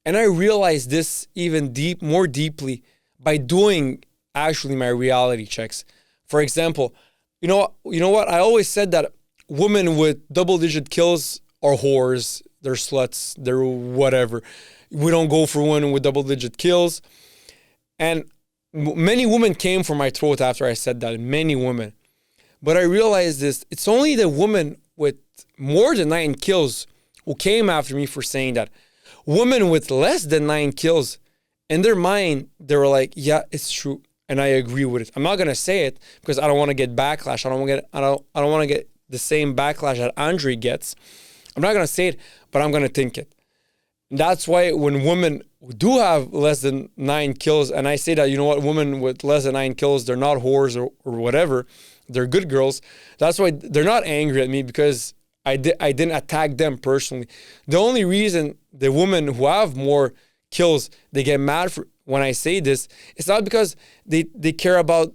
And I realized this even more deeply by doing actually my reality checks. For example, you know what? I always said that women with double-digit kills are whores, they're sluts, they're whatever. We don't go for women with double-digit kills. And many women came for my throat after I said that, many women. But I realized this, it's only the women with more than 9 kills who came after me for saying that. Women with less than 9 kills, in their mind, they were like, yeah, it's true. And I agree with it. I'm not going to say it because I don't want to get backlash. I don't want to get the same backlash that Andre gets. I'm not going to say it, but I'm going to think it. And that's why when women do have less than 9 kills, and I say that, you know what, women with less than 9 kills, they're not whores or whatever. They're good girls. That's why they're not angry at me, because I didn't attack them personally. The only reason the women who have more kills, they get mad for when I say this, it's not because they care about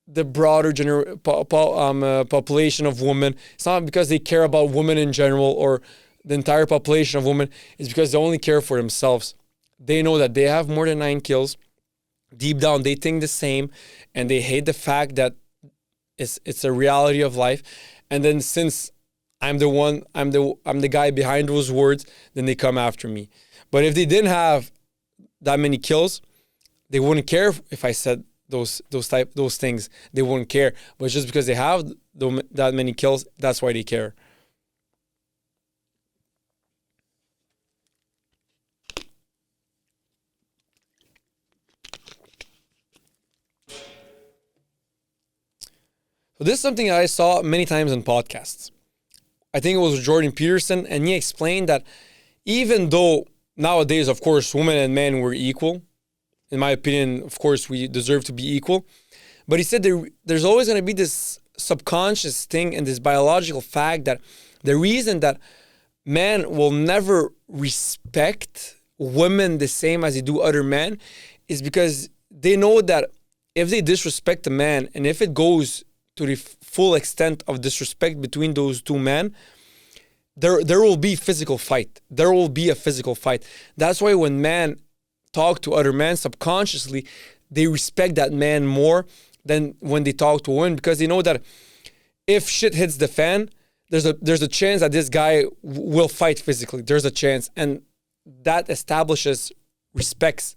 the broader population of women. It's not because they care about women in general or the entire population of women. It's because they only care for themselves. They know that they have more than 9 kills. Deep down, they think the same, and they hate the fact that it's a reality of life. And then since I'm the guy behind those words, then they come after me. But if they didn't have that many kills, they wouldn't care if I said those things. They wouldn't care. But just because they have that many kills, that's why they care. So this is something that I saw many times in podcasts. I think it was Jordan Peterson, and he explained that even though nowadays, of course, women and men were equal, in my opinion, of course, we deserve to be equal, but he said there's always going to be this subconscious thing and this biological fact that the reason that men will never respect women the same as they do other men is because they know that if they disrespect a man, and if it goes to the full extent of disrespect between those two men, there will be physical fight. There will be a physical fight. That's why when men talk to other men subconsciously, they respect that man more than when they talk to women, because they know that if shit hits the fan, there's a chance that this guy will fight physically. There's a chance, and that establishes respect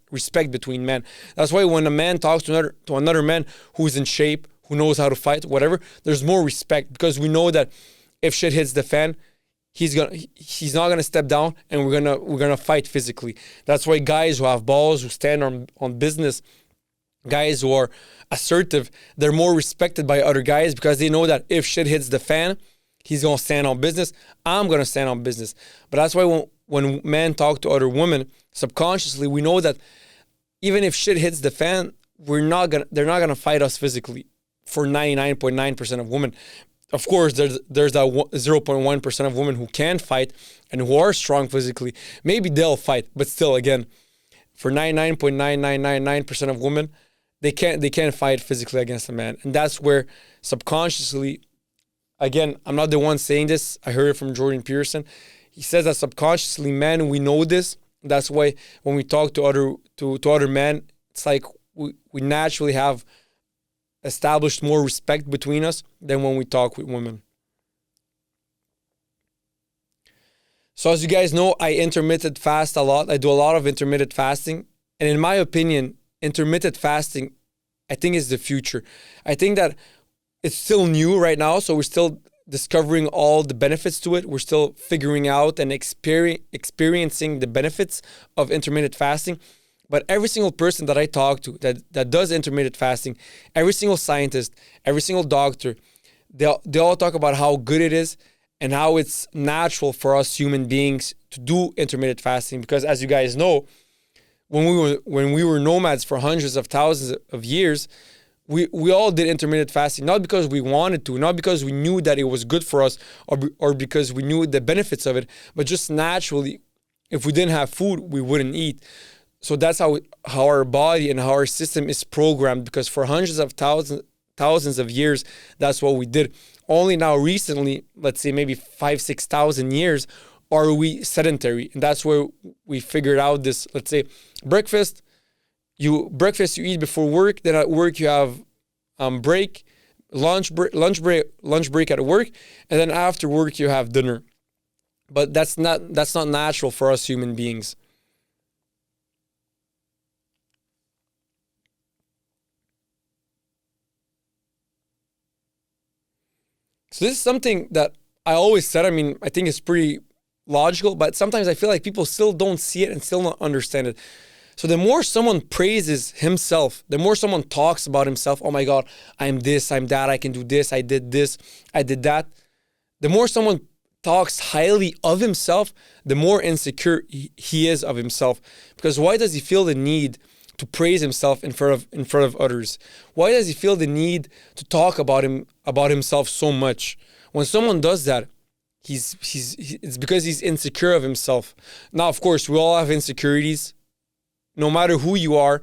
between men. That's why when a man talks to another man who's in shape, who knows how to fight, whatever, there's more respect, because we know that if shit hits the fan, he's not gonna step down, and we're gonna fight physically. That's why guys who have balls, who stand on business, guys who are assertive, they're more respected by other guys, because they know that if shit hits the fan, he's gonna stand on business. I'm gonna stand on business. But that's why when men talk to other women, subconsciously we know that even if shit hits the fan, they're not gonna fight us physically. for 99.9% of women. Of course, there's that 0.1% of women who can fight and who are strong physically. Maybe they'll fight, but still, again, for 99.9999% of women, they can't fight physically against a man. And that's where subconsciously, again, I'm not the one saying this. I heard it from Jordan Peterson. He says that subconsciously, men, we know this. That's why when we talk to other men, it's like we naturally have established more respect between us than when we talk with women. So as you guys know, I intermittent fast a lot. I do a lot of intermittent fasting. And in my opinion, intermittent fasting, I think, is the future. I think that it's still new right now, so we're still discovering all the benefits to it. We're still figuring out and experiencing the benefits of intermittent fasting. But every single person that I talk to that does intermittent fasting, every single scientist, every single doctor, they all talk about how good it is and how it's natural for us human beings to do intermittent fasting. Because as you guys know, when we were nomads for hundreds of thousands of years, we all did intermittent fasting, not because we wanted to, not because we knew that it was good for us or because we knew the benefits of it, but just naturally, if we didn't have food, we wouldn't eat. So that's how our body and how our system is programmed, because for hundreds of thousands of years, that's what we did. Only now recently, let's say maybe 5,000-6,000 years, are we sedentary. And that's where we figured out this, let's say, breakfast you eat before work, then at work you have break, lunch break at work, and then after work you have dinner. But that's not natural for us human beings. So this is something that I always said. I mean, I think it's pretty logical, but sometimes I feel like people still don't see it and still not understand it. So the more someone praises himself, the more someone talks about himself, oh my God, I'm this, I'm that, I can do this, I did this, I did that. The more someone talks highly of himself, the more insecure he is of himself. Because why does he feel the need to praise himself in front of others? Why does he feel the need to talk about himself so much? When someone does that, it's because he's insecure of himself. Now, of course, we all have insecurities. No matter who you are,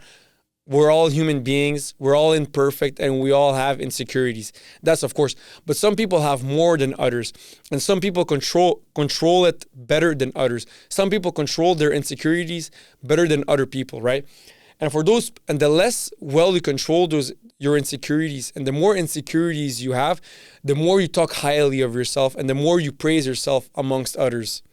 we're all human beings. We're all imperfect, and we all have insecurities. That's of course. But some people have more than others, and some people control it better than others. Some people control their insecurities better than other people, right? And the less well you control your insecurities, and the more insecurities you have, the more you talk highly of yourself, and the more you praise yourself amongst others.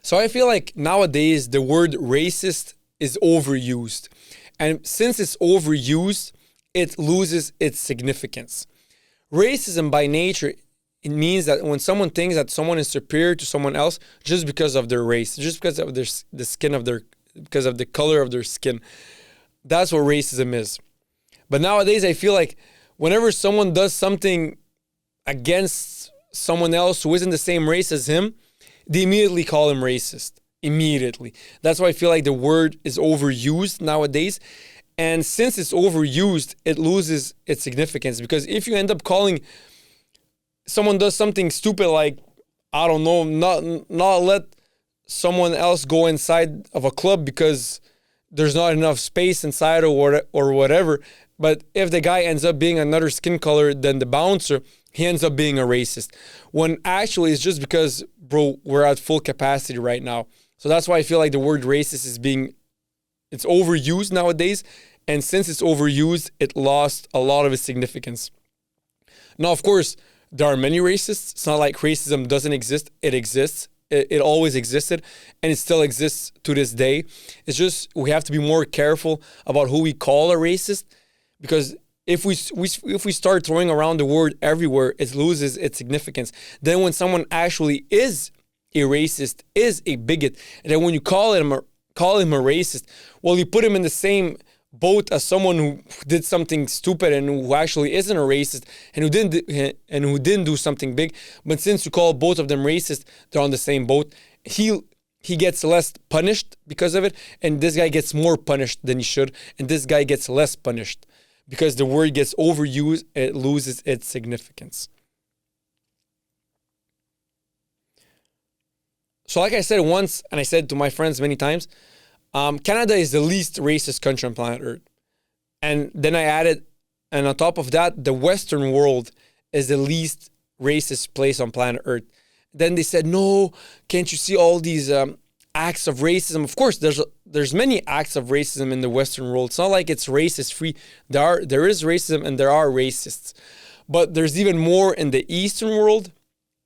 So I feel like nowadays the word racist is overused. And since it's overused, it loses its significance. Racism by nature, it means that when someone thinks that someone is superior to someone else just because of their race, just because of because of the color of their skin, that's what racism is. But nowadays I feel like whenever someone does something against someone else who isn't the same race as him, they immediately call him racist. Immediately. That's why I feel like the word is overused nowadays. And since it's overused, it loses its significance. Because if you end up calling someone does something stupid like, I don't know, not let someone else go inside of a club because there's not enough space inside or whatever. But if the guy ends up being another skin color than the bouncer, he ends up being a racist. When actually it's just because, bro, we're at full capacity right now. So that's why I feel like the word racist it's overused nowadays. And since it's overused, it lost a lot of its significance. Now, of course, there are many racists. It's not like racism doesn't exist. It exists. It always existed, and it still exists to this day. It's just we have to be more careful about who we call a racist, because if we start throwing around the word everywhere, it loses its significance. Then when someone actually is a racist, is a bigot, and then when you call him a racist, well, you put him in the same both as someone who did something stupid and who actually isn't a racist and who didn't do something big. But since you call both of them racist, they're on the same boat. He gets less punished because of it, and this guy gets more punished than he should, and this guy gets less punished because the word gets overused and it loses its significance. So like I said once, and I said to my friends many times, Canada is the least racist country on planet Earth. And then I added, and on top of that, the Western world is the least racist place on planet Earth. Then they said, no, can't you see all these acts of racism? Of course, there's many acts of racism in the Western world. It's not like it's racist free. There is racism and there are racists. But there's even more in the Eastern world,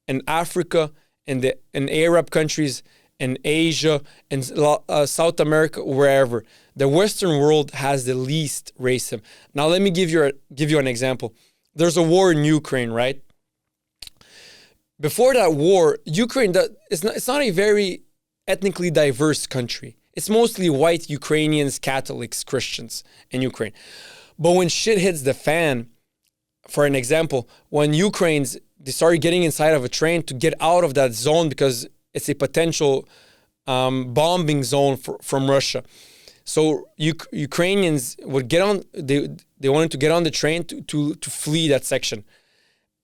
in Africa, in Arab countries, in Asia, in South America, wherever. The Western world has the least racism. Now, let me give you an example. There's a war in Ukraine, right? Before that war, Ukraine, it's not a very ethnically diverse country. It's mostly white Ukrainians, Catholics, Christians in Ukraine. But when shit hits the fan, for an example, when they started getting inside of a train to get out of that zone because it's a potential bombing zone from Russia. So Ukrainians would get on. They wanted to get on the train to flee that section.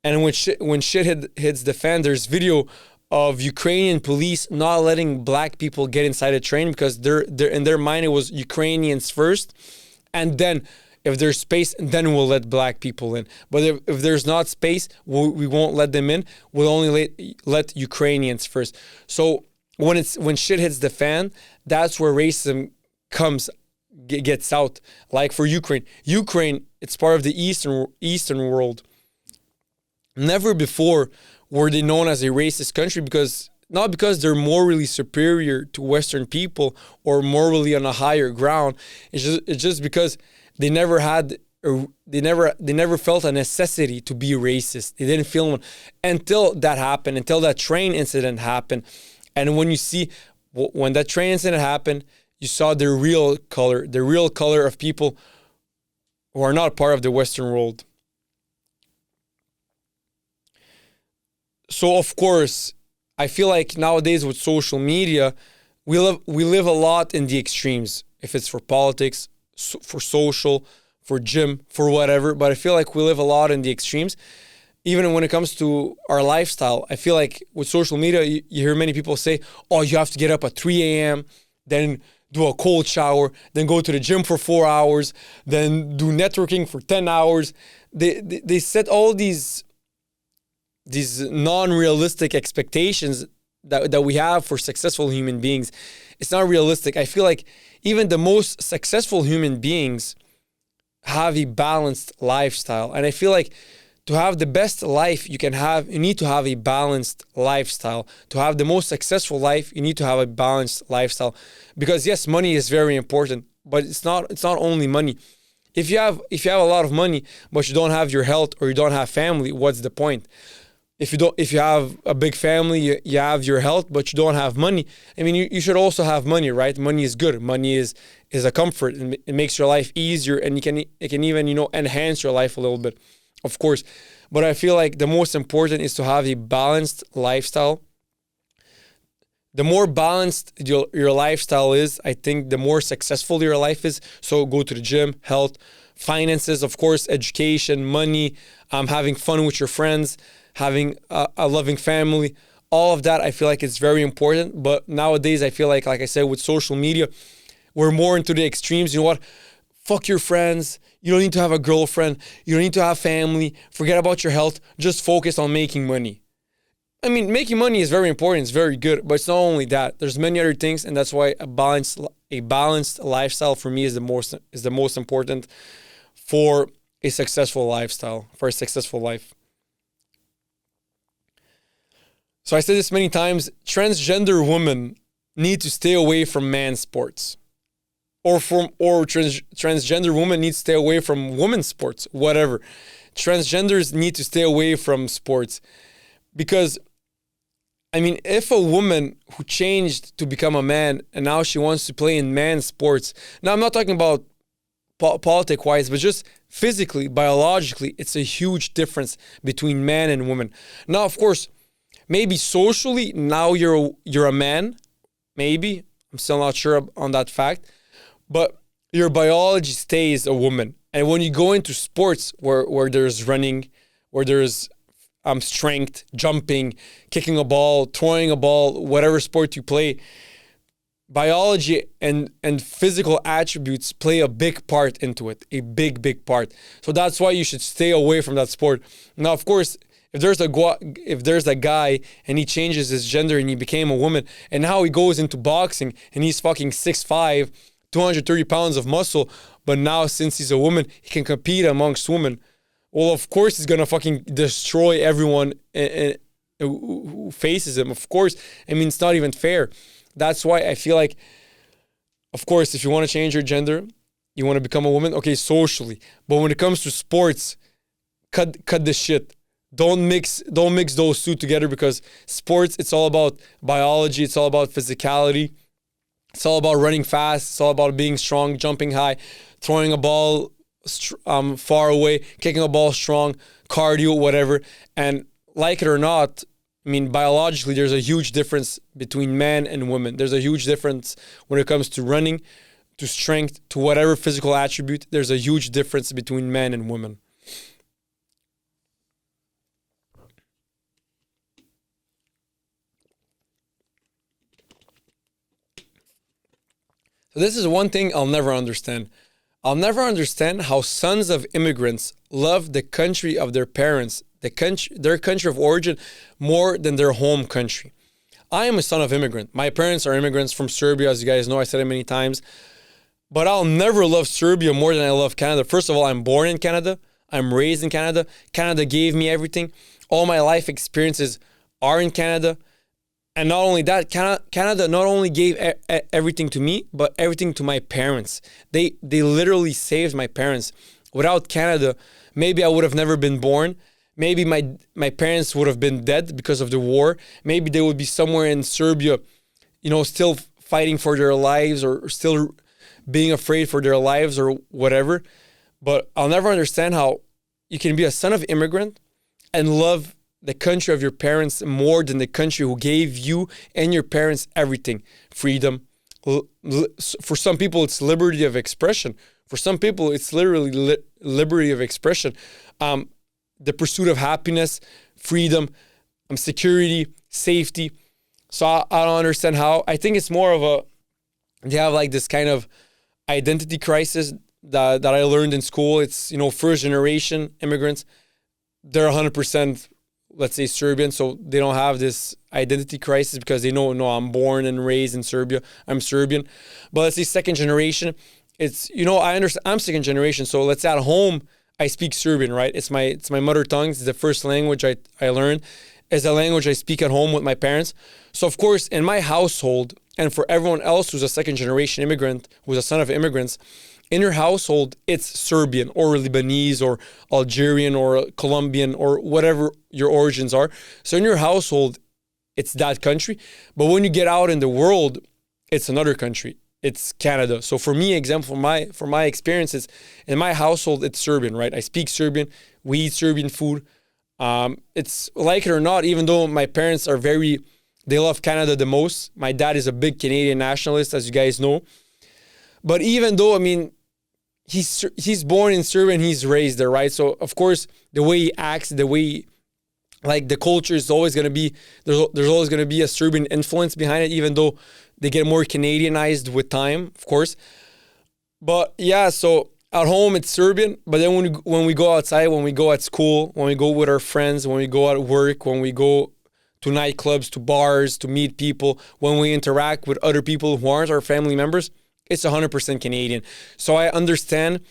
And when shit hits the fan, there's video of Ukrainian police not letting black people get inside a train because they're in their mind it was Ukrainians first, and then if there's space, then we'll let black people in. But if there's not space, we won't let them in. We'll only let Ukrainians first. So when shit hits the fan, that's where racism gets out. Like for Ukraine, it's part of the Eastern world. Never before were they known as a racist country not because they're morally superior to Western people or morally on a higher ground. It's just because they never felt a necessity to be racist. They didn't feel one until that happened, until that train incident happened. And when that train incident happened, you saw the real color of people who are not part of the Western world. So of course, I feel like nowadays with social media, we live a lot in the extremes. If it's for politics, for social, for gym, for whatever. But I feel like we live a lot in the extremes. Even when it comes to our lifestyle, I feel like with social media, you hear many people say, oh, you have to get up at 3 a.m., then do a cold shower, then go to the gym for 4 hours, then do networking for 10 hours. They set all these non-realistic expectations that we have for successful human beings. It's not realistic. I feel like even the most successful human beings have a balanced lifestyle. And I feel like to have the best life you can have, you need to have a balanced lifestyle. To have the most successful life, you need to have a balanced lifestyle. Because yes, money is very important, but it's not only money. If you have a lot of money, but you don't have your health or you don't have family, what's the point? If you have a big family, you have your health, but you don't have money. I mean, you should also have money, right? Money is good. Money is a comfort, and it makes your life easier, and it can even enhance your life a little bit, of course. But I feel like the most important is to have a balanced lifestyle. The more balanced your lifestyle is, I think the more successful your life is. So go to the gym, health, finances, of course, education, money, having fun with your friends, having a loving family, all of that, I feel like it's very important. But nowadays, I feel like I said, with social media, we're more into the extremes. You know what? Fuck your friends. You don't need to have a girlfriend. You don't need to have family. Forget about your health. Just focus on making money. I mean, making money is very important. It's very good. But it's not only that. There's many other things. And that's why a balanced lifestyle for me is the most important for a successful lifestyle, for a successful life. So I said this many times, transgender women need to stay away from men's sports. Or transgender women need to stay away from women's sports, whatever. Transgenders need to stay away from sports. Because, I mean, if a woman who changed to become a man and now she wants to play in man's sports, now I'm not talking about politic wise, but just physically, biologically, it's a huge difference between man and woman. Now, of course, maybe socially, now you're a man. Maybe I'm still not sure on that fact, but your biology stays a woman. And when you go into sports where there's running, where there's strength, jumping, kicking a ball, throwing a ball, whatever sport you play, biology and physical attributes play a big part into it, a big part. So that's why you should stay away from that sport. Now, of course, if there's a guy and he changes his gender and he became a woman, and now he goes into boxing and he's fucking 6'5", 230 pounds of muscle, but now since he's a woman, he can compete amongst women. Well, of course he's gonna fucking destroy everyone who faces him. Of course, I mean, it's not even fair. That's why I feel like, of course, if you want to change your gender, you want to become a woman, okay, socially. But when it comes to sports, cut the shit. Don't mix those two together, because sports, it's all about biology, it's all about physicality, it's all about running fast, it's all about being strong, jumping high, throwing a ball far away, kicking a ball strong, cardio, whatever. And like it or not, I mean, biologically, there's a huge difference between men and women. There's a huge difference when it comes to running, to strength, to whatever physical attribute. There's a huge difference between men and women. So this is one thing I'll never understand. I'll never understand how sons of immigrants love the country of their parents, their country of origin, more than their home country. I am a son of immigrant. My parents are immigrants from Serbia, as you guys know. I said it many times. But I'll never love Serbia more than I love Canada. First of all, I'm born in Canada. I'm raised in Canada. Canada gave me everything. All my life experiences are in Canada. And not only that, Canada not only gave everything to me, but everything to my parents. They literally saved my parents. Without Canada, maybe I would have never been born. Maybe my parents would have been dead because of the war. Maybe they would be somewhere in Serbia, still fighting for their lives, or still being afraid for their lives or whatever. But I'll never understand how you can be a son of immigrant and love the country of your parents more than the country who gave you and your parents everything. Freedom. For some people, it's liberty of expression. For some people, it's literally liberty of expression. The pursuit of happiness, freedom, security, safety. So I don't understand how. I think it's more of they have like this kind of identity crisis that I learned in school. It's, first generation immigrants. They're 100%, let's say, Serbian, so they don't have this identity crisis because they know, no, I'm born and raised in Serbia. I'm Serbian. But let's say second generation, it's, I understand, I'm second generation, so let's say at home, I speak Serbian, right? It's my mother tongue. It's the first language I learned. It's a language I speak at home with my parents. So of course, in my household, and for everyone else who's a second generation immigrant, who's a son of immigrants, in your household, it's Serbian or Lebanese or Algerian or Colombian or whatever your origins are. So in your household, it's that country. But when you get out in the world, it's another country. It's Canada. So for me, example, for my experiences, in my household, it's Serbian, right? I speak Serbian. We eat Serbian food. It's like it or not, even though my parents they love Canada the most. My dad is a big Canadian nationalist, as you guys know. But even though, he's born in Serbia and he's raised there, right? So of course, the way he acts, the culture is always going to be, there's always going to be a Serbian influence behind it, even though they get more Canadianized with time, of course. But yeah, so at home it's Serbian, but then when we go outside, when we go at school, when we go with our friends, when we go at work, when we go to nightclubs, to bars, to meet people, when we interact with other people who aren't our family members, it's 100% Canadian. So I understand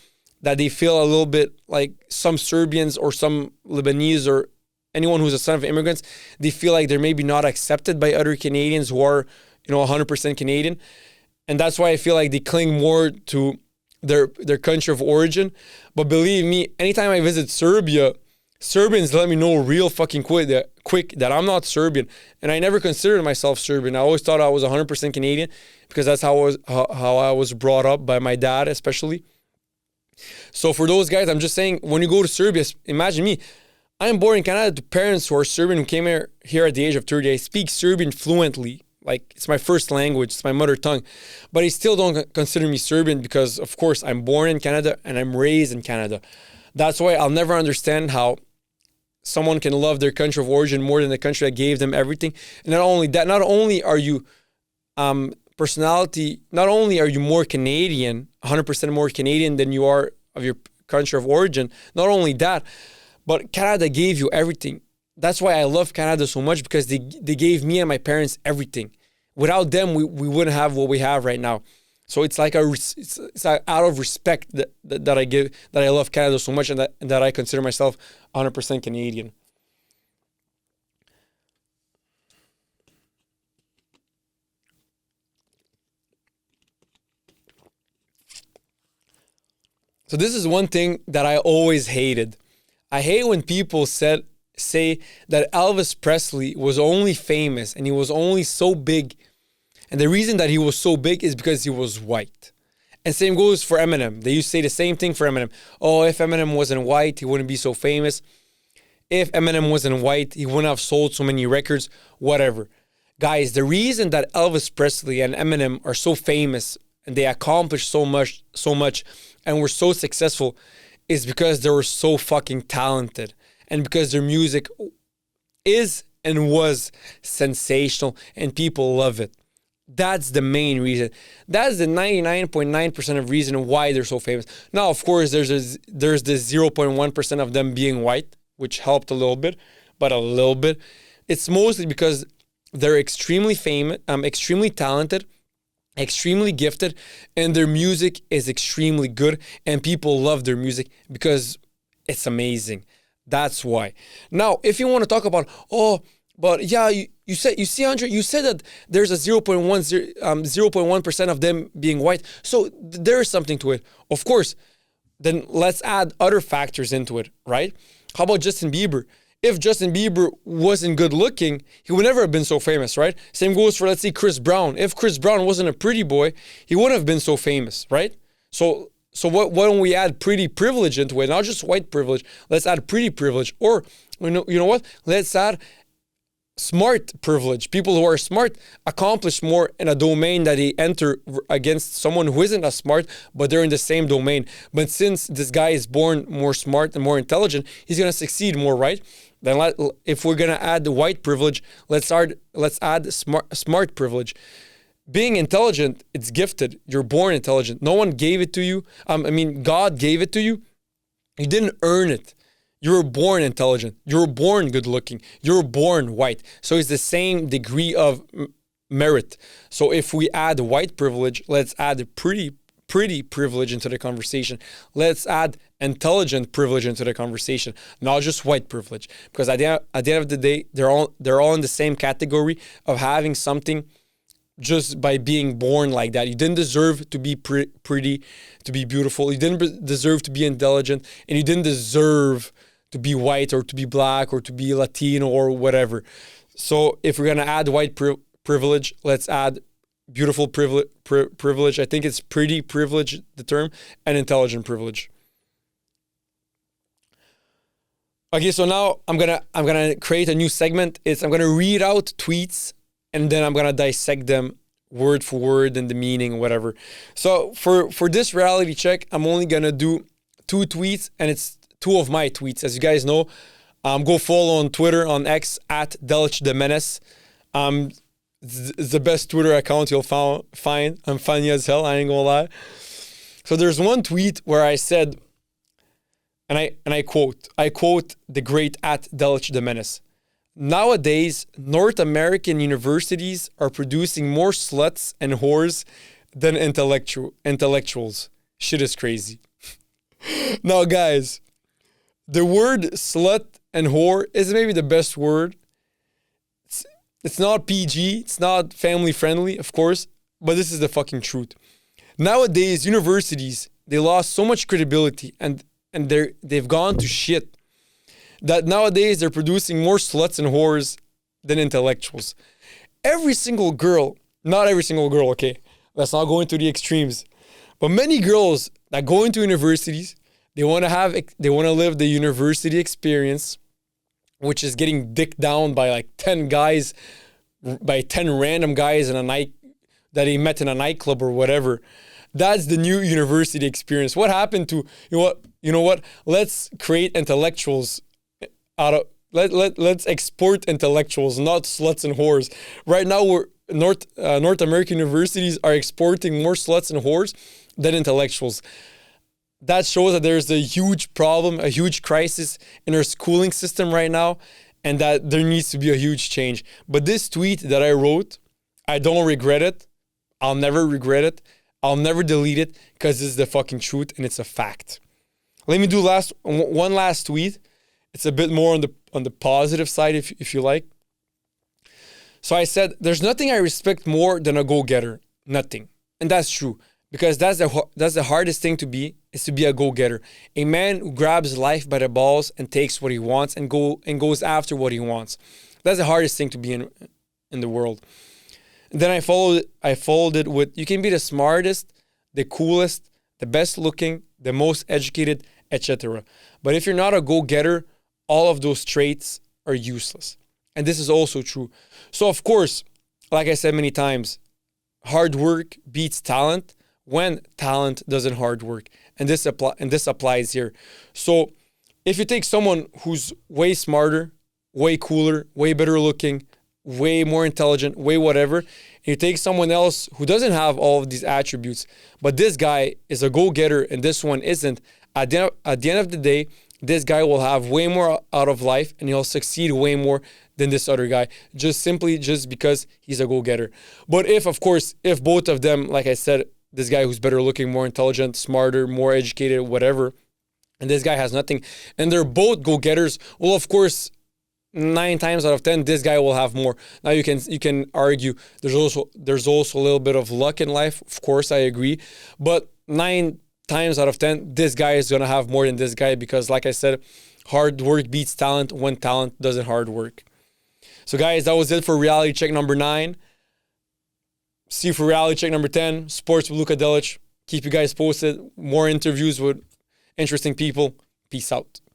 that they feel a little bit like some Serbians or some Lebanese or anyone who's a son of immigrants, they feel like they're maybe not accepted by other Canadians who are, 100% Canadian. And that's why I feel like they cling more to their country of origin. But believe me, anytime I visit Serbia, Serbians let me know real fucking quick that I'm not Serbian. And I never considered myself Serbian. I always thought I was 100% Canadian because that's how I was brought up by my dad, especially. So for those guys, I'm just saying, when you go to Serbia, imagine me. I'm born in Canada to parents who are Serbian, who came here at the age of 30. I speak Serbian fluently. Like, it's my first language, it's my mother tongue. But I still don't consider me Serbian because, of course, I'm born in Canada and I'm raised in Canada. That's why I'll never understand how someone can love their country of origin more than the country that gave them everything. And not only that, not only are you personality, not only are you more Canadian, 100% more Canadian than you are of your country of origin, not only that, but Canada gave you everything. That's why I love Canada so much, because they gave me and my parents everything. Without them, we wouldn't have what we have right now. So it's like it's out of respect that I love Canada so much, and that I consider myself 100% Canadian. So this is one thing that I always hated. I hate when people say that Elvis Presley was only famous and he was only so big. And the reason that he was so big is because he was white. And same goes for Eminem. They used to say the same thing for Eminem. Oh, if Eminem wasn't white, he wouldn't be so famous. If Eminem wasn't white, he wouldn't have sold so many records, whatever. Guys, the reason that Elvis Presley and Eminem are so famous and they accomplished so much, and were so successful is because they were so fucking talented, and because their music is and was sensational and people love it. That's the main reason. That's the 99.9% of reason why they're so famous. Now, of course, there's the 0.1% of them being white, which helped a little bit, but a little bit. It's mostly because they're extremely famous, extremely talented, extremely gifted, and their music is extremely good, and people love their music because it's amazing. That's why. Now, if you want to talk about, but yeah, you see, Andre, you said that there's a 0.1% of them being white, so there is something to it. Of course, then let's add other factors into it, right? How about Justin Bieber? If Justin Bieber wasn't good looking, he would never have been so famous, right? Same goes for, let's say, Chris Brown. If Chris Brown wasn't a pretty boy, he wouldn't have been so famous, right? So why don't we add pretty privilege into it? Not just white privilege. Let's add pretty privilege. Or, you know what? Let's add smart privilege. People who are smart accomplish more in a domain that they enter against someone who isn't as smart, but they're in the same domain. But since this guy is born more smart and more intelligent, he's going to succeed more, right? Then if we're going to add the white privilege, let's add smart privilege. Being intelligent, it's gifted. You're born intelligent. No one gave it to you. God gave it to you. You didn't earn it. You were born intelligent. You were born good looking. You were born white. So it's the same degree of merit. So if we add white privilege, let's add pretty privilege into the conversation. Let's add intelligent privilege into the conversation, not just white privilege. Because at the end of the day, they're all in the same category of having something just by being born like that. You didn't deserve to be pretty, to be beautiful. You didn't deserve to be intelligent, and you didn't deserve to be white or to be black or to be Latino or whatever. So if we're gonna add white privilege, let's add beautiful privilege. I think it's pretty privilege, the term, and intelligent privilege. Okay, so now I'm gonna create a new segment. I'm gonna read out tweets, and then I'm gonna dissect them word for word and the meaning, whatever. So for this reality check, I'm only gonna do 2 tweets, and it's 2 of my tweets. As you guys know, go follow on Twitter, on X, at Delch the Menace. It's the best Twitter account you'll find. I'm funny as hell, I ain't gonna lie. So there's one tweet where I said, and I quote the great at Delch the Menace. Nowadays, North American universities are producing more sluts and whores than intellectuals. Shit is crazy. Now, guys, the word slut and whore is maybe the best word. It's not PG, it's not family friendly, of course, but this is the fucking truth. Nowadays, universities, they lost so much credibility and they've gone to shit that nowadays they're producing more sluts and whores than intellectuals. Every single girl, not every single girl, okay, let's not go into the extremes, But many girls that go into universities, they want to live the university experience, which is getting dicked down by like 10 guys, by 10 random guys in a night that he met in a nightclub or whatever. That's the new university experience. What happened to, you know what? Let's create intellectuals out of, let's export intellectuals, not sluts and whores. Right now, North American universities are exporting more sluts and whores than intellectuals. That shows that there's a huge problem, a huge crisis in our schooling system right now, and that there needs to be a huge change. But this tweet that I wrote, I don't regret it. I'll never regret it. I'll never delete it because this is the fucking truth and it's a fact. Let me do one last tweet. It's a bit more on the positive side, if you like. So I said, there's nothing I respect more than a go-getter. Nothing. And that's true. Because that's the hardest thing to be, is to be a go-getter. A man who grabs life by the balls and takes what he wants and goes after what he wants. That's the hardest thing to be in the world. And then I followed it with, you can be the smartest, the coolest, the best looking, the most educated, etc. But if you're not a go-getter, all of those traits are useless. And this is also true. So of course, like I said many times, hard work beats talent when talent doesn't hard work. And this applies here. So if you take someone who's way smarter, way cooler, way better looking, way more intelligent, way whatever, and you take someone else who doesn't have all of these attributes, but this guy is a go-getter and this one isn't, at the end of the day, this guy will have way more out of life and he'll succeed way more than this other guy, just because he's a go-getter. But if both of them, like I said, this guy who's better looking, more intelligent, smarter, more educated, whatever, and this guy has nothing, and they're both go-getters, well, of course, 9 times out of 10, this guy will have more. Now you can argue there's also a little bit of luck in life. Of course, I agree, but 9 times out of 10, this guy is gonna have more than this guy because, like I said, hard work beats talent when talent doesn't hard work. So guys, that was it for reality check number 9. See you for reality check number 10, sports with Luka Delic. Keep you guys posted. More interviews with interesting people. Peace out.